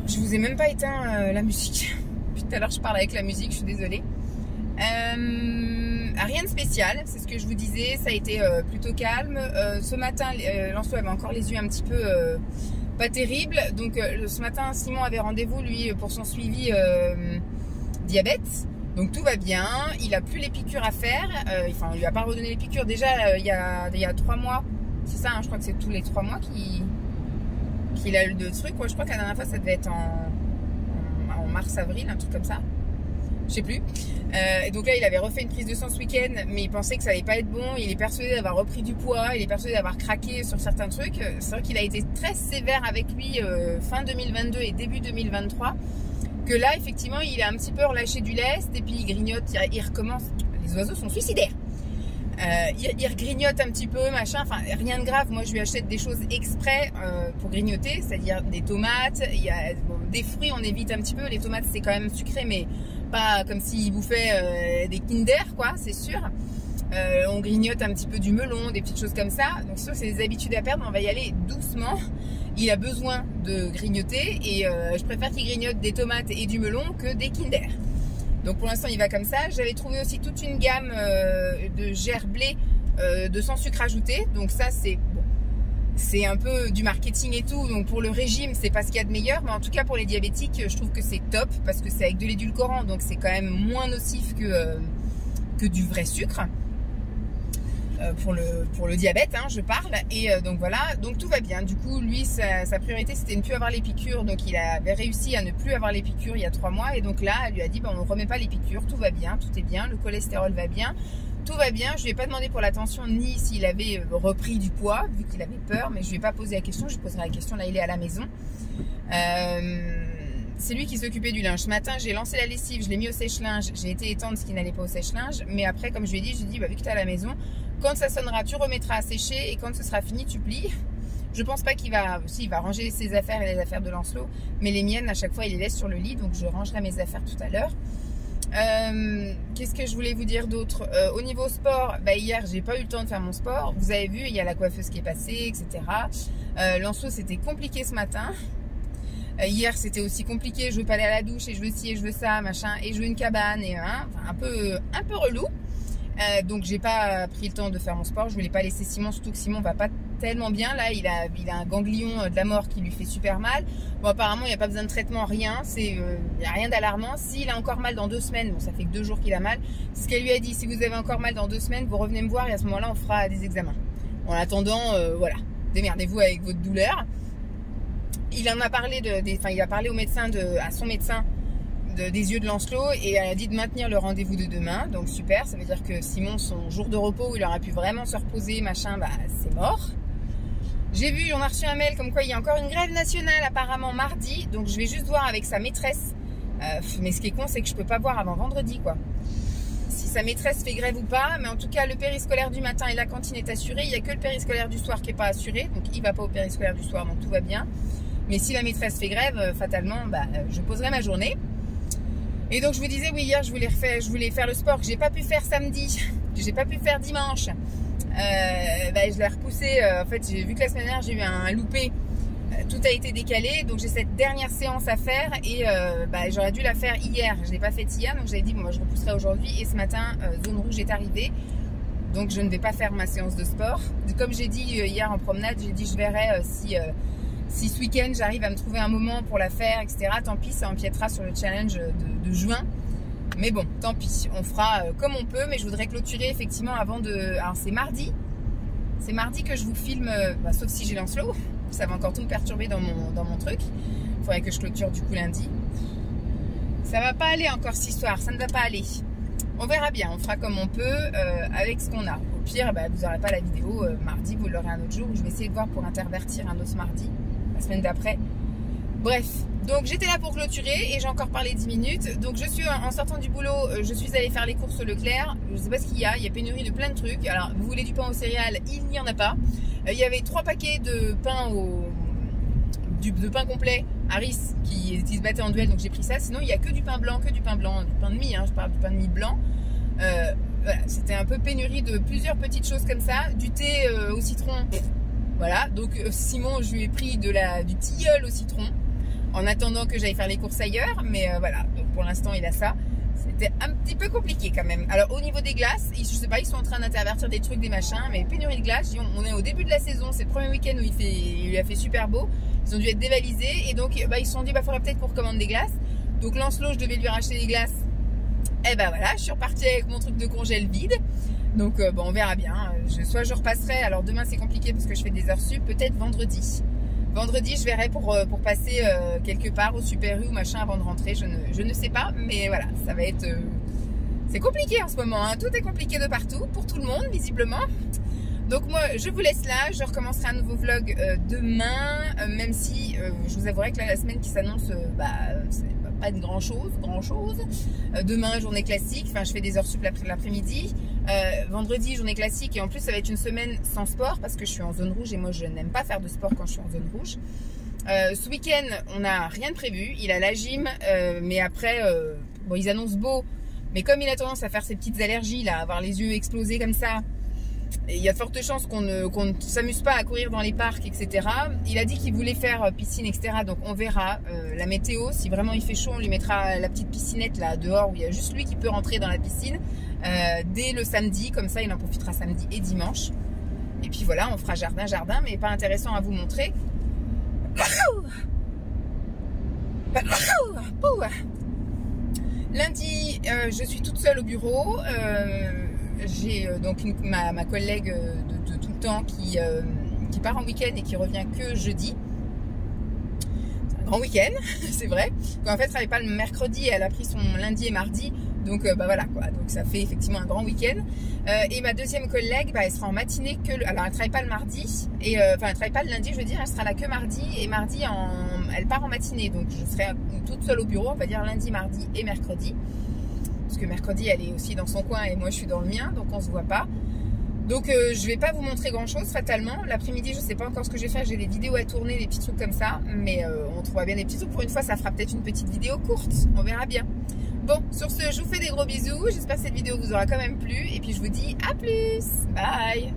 Je vous ai même pas éteint la musique. Tout à l'heure, je parle avec la musique, je suis désolée. Rien de spécial, c'est ce que je vous disais, ça a été plutôt calme. Ce matin, Lancelot avait encore les yeux un petit peu pas terribles. Donc ce matin, Simon avait rendez-vous, lui, pour son suivi diabète. Donc tout va bien, il a plus les piqûres à faire. Enfin, on lui a pas redonné les piqûres. Déjà, il y a 3 mois, c'est ça, hein, je crois que c'est tous les 3 mois qu'il a eu le truc. Ouais, je crois que la dernière fois, ça devait être en mars-avril, un truc comme ça. Je sais plus. Et donc là, il avait refait une prise de sang ce week-end, mais il pensait que ça allait pas être bon. Il est persuadé d'avoir repris du poids, il est persuadé d'avoir craqué sur certains trucs. C'est vrai qu'il a été très sévère avec lui fin 2022 et début 2023. Que là, effectivement, il a un petit peu relâché du lest et puis il grignote, il recommence. Les oiseaux sont suicidaires. Il grignote un petit peu, machin, enfin rien de grave. Moi je lui achète des choses exprès pour grignoter, c'est-à-dire des tomates, des fruits on évite un petit peu. Les tomates c'est quand même sucré, mais pas comme s'il bouffait des Kinder quoi, c'est sûr. On grignote un petit peu du melon, des petites choses comme ça. Donc ça c'est des habitudes à perdre, on va y aller doucement. Il a besoin de grignoter et je préfère qu'il grignote des tomates et du melon que des Kinder. Donc pour l'instant il va comme ça. J'avais trouvé aussi toute une gamme de gerblé de sans sucre ajouté. Donc ça c'est bon, c'est un peu du marketing et tout. Donc pour le régime c'est pas ce qu'il y a de meilleur. Mais en tout cas pour les diabétiques je trouve que c'est top. Parce que c'est avec de l'édulcorant. Donc c'est quand même moins nocif que du vrai sucre. Pour le diabète hein, je parle et donc voilà, donc tout va bien. Du coup lui sa priorité c'était de ne plus avoir les piqûres, donc il avait réussi à ne plus avoir les piqûres il y a 3 mois et donc là elle lui a dit on ne remet pas les piqûres, tout va bien, tout est bien, le cholestérol va bien, tout va bien. Je lui ai pas demandé pour la tension ni s'il avait repris du poids vu qu'il avait peur, mais je lui ai pas posé la question, je lui poserai la question, là il est à la maison. C'est lui qui s'occupait du linge. Ce matin, j'ai lancé la lessive, je l'ai mis au sèche-linge. J'ai été étendre ce qui n'allait pas au sèche-linge. Mais après, comme je lui ai dit, j'ai dit, vu que tu es à la maison, quand ça sonnera, tu remettras à sécher. Et quand ce sera fini, tu plies. Je pense pas qu'il va... Si, il va ranger ses affaires et les affaires de Lancelot. Mais les miennes, à chaque fois, il les laisse sur le lit. Donc, je rangerai mes affaires tout à l'heure. Qu'est-ce que je voulais vous dire d'autre? Au niveau sport, hier, j'ai pas eu le temps de faire mon sport. Vous avez vu, il y a la coiffeuse qui est passée, etc. Lancelot, c'était compliqué ce matin. Hier c'était aussi compliqué, je veux pas aller à la douche et je veux ci et je veux ça, machin, et je veux une cabane et un peu relou. Donc j'ai pas pris le temps de faire mon sport, je voulais pas laisser Simon, surtout que Simon va pas tellement bien. Là il a un ganglion de la mort qui lui fait super mal. Bon apparemment il n'y a pas besoin de traitement, rien, il n'y a rien d'alarmant. S'il a encore mal dans 2 semaines, bon ça fait que 2 jours qu'il a mal, c'est ce qu'elle lui a dit, si vous avez encore mal dans 2 semaines, vous revenez me voir et à ce moment là on fera des examens. En attendant, voilà, démerdez-vous avec votre douleur. Il en a parlé il a parlé au médecin à son médecin des yeux de Lancelot et elle a dit de maintenir le rendez-vous de demain. Donc super, ça veut dire que Simon, son jour de repos où il aura pu vraiment se reposer, machin, bah c'est mort. J'ai vu, on a reçu un mail comme quoi il y a encore une grève nationale apparemment mardi. Donc je vais juste voir avec sa maîtresse. Mais ce qui est con, c'est que je peux pas voir avant vendredi, quoi. Si sa maîtresse fait grève ou pas, mais en tout cas le périscolaire du matin et la cantine est assuré. Il n'y a que le périscolaire du soir qui n'est pas assuré, donc il va pas au périscolaire du soir, donc tout va bien. Mais si la maîtresse fait grève, fatalement, bah, je poserai ma journée. Et donc je vous disais, oui, hier je voulais faire le sport que j'ai pas pu faire samedi, que j'ai pas pu faire dimanche. Bah, je l'ai repoussé. En fait, j'ai vu que la semaine dernière j'ai eu un loupé. Tout a été décalé, donc j'ai cette dernière séance à faire et bah, j'aurais dû la faire hier. Je ne l'ai pas faite hier, donc j'avais dit bon, moi, je repousserai aujourd'hui. Et ce matin, zone rouge est arrivée, donc je ne vais pas faire ma séance de sport. Comme j'ai dit hier en promenade, j'ai dit je verrai si ce week-end j'arrive à me trouver un moment pour la faire, etc. Tant pis, ça empiétera sur le challenge de juin. Mais bon, tant pis, on fera comme on peut. Mais je voudrais clôturer effectivement avant de... Alors c'est mardi. C'est mardi que je vous filme, bah, sauf si j'ai Lancelot. Ça va encore tout me perturber dans mon truc. Il faudrait que je clôture du coup lundi. Ça va pas aller encore cette histoire, ça ne va pas aller. On verra bien, on fera comme on peut avec ce qu'on a. Au pire, bah, vous n'aurez pas la vidéo mardi, vous l'aurez un autre jour. Je vais essayer de voir pour intervertir un autre mardi, la semaine d'après. Bref, donc j'étais là pour clôturer et j'ai encore parlé 10 minutes. Donc je suis en sortant du boulot, je suis allée faire les courses au Leclerc. Je ne sais pas ce qu'il y a pénurie de plein de trucs. Alors vous voulez du pain aux céréales, il n'y en a pas. Il y avait 3 paquets de pain de pain complet Harris qui se battaient en duel, donc j'ai pris ça. Sinon il n'y a que du pain blanc, du pain de mie, hein, je parle du pain de mie blanc. Voilà, c'était un peu pénurie de plusieurs petites choses comme ça. Du thé au citron, voilà. Donc Simon, je lui ai pris du tilleul au citron en attendant que j'aille faire les courses ailleurs, mais voilà, donc pour l'instant il a ça. C'était un petit peu compliqué quand même. Alors au niveau des glaces, je sais pas, ils sont en train d'intervertir des trucs, des machins, mais pénurie de glace. On est au début de la saison, c'est le premier week-end où il a fait super beau. Ils ont dû être dévalisés et donc bah, ils se sont dit bah faudrait peut-être qu'on recommande des glaces. Donc Lancelot, je devais lui racheter des glaces. Et ben voilà, je suis repartie avec mon truc de congèle vide. Donc bon, on verra bien. Soit je repasserai. Alors demain c'est compliqué parce que je fais des heures sup. Peut-être vendredi. Vendredi, je verrai pour passer quelque part au Super U ou machin avant de rentrer. Je ne sais pas, mais voilà, ça va être... c'est compliqué en ce moment, hein. Tout est compliqué de partout, pour tout le monde, visiblement. Donc moi, je vous laisse là. Je recommencerai un nouveau vlog demain, même si je vous avouerai que là, la semaine qui s'annonce, bah, c'est pas de grand-chose. Demain, journée classique. Enfin, je fais des heures sup l'après-midi. Vendredi, journée classique. Et en plus, ça va être une semaine sans sport parce que je suis en zone rouge et moi, je n'aime pas faire de sport quand je suis en zone rouge. Ce week-end, on n'a rien de prévu. Il a la gym, mais après, bon, ils annoncent beau. Mais comme il a tendance à faire ses petites allergies, là, à avoir les yeux explosés comme ça, et il y a de fortes chances qu'on ne s'amuse pas à courir dans les parcs, etc. Il a dit qu'il voulait faire piscine, etc. Donc on verra la météo. Si vraiment il fait chaud, on lui mettra la petite piscinette là dehors où il y a juste lui qui peut rentrer dans la piscine dès le samedi. Comme ça, il en profitera samedi et dimanche. Et puis voilà, on fera jardin, mais pas intéressant à vous montrer. Lundi, je suis toute seule au bureau. J'ai donc ma collègue de tout le temps qui part en week-end et qui revient que jeudi. C'est un grand week-end, c'est vrai. En fait, elle ne travaille pas le mercredi, elle a pris son lundi et mardi. Donc bah voilà quoi, donc ça fait effectivement un grand week-end. Et ma deuxième collègue, bah, elle sera en matinée alors elle ne travaille pas le mardi, et enfin elle ne travaille pas le lundi, je veux dire, elle sera là que mardi, et mardi elle part en matinée. Donc je serai toute seule au bureau, on va dire lundi, mardi et mercredi. Parce que mercredi elle est aussi dans son coin et moi je suis dans le mien, donc on se voit pas. Donc je vais pas vous montrer grand chose fatalement. L'après-midi je sais pas encore ce que je vais faire, j'ai des vidéos à tourner, des petits trucs comme ça, mais on trouvera bien des petits trucs. Pour une fois ça fera peut-être une petite vidéo courte, on verra bien. Bon, sur ce je vous fais des gros bisous, j'espère que cette vidéo vous aura quand même plu et puis je vous dis à plus, bye.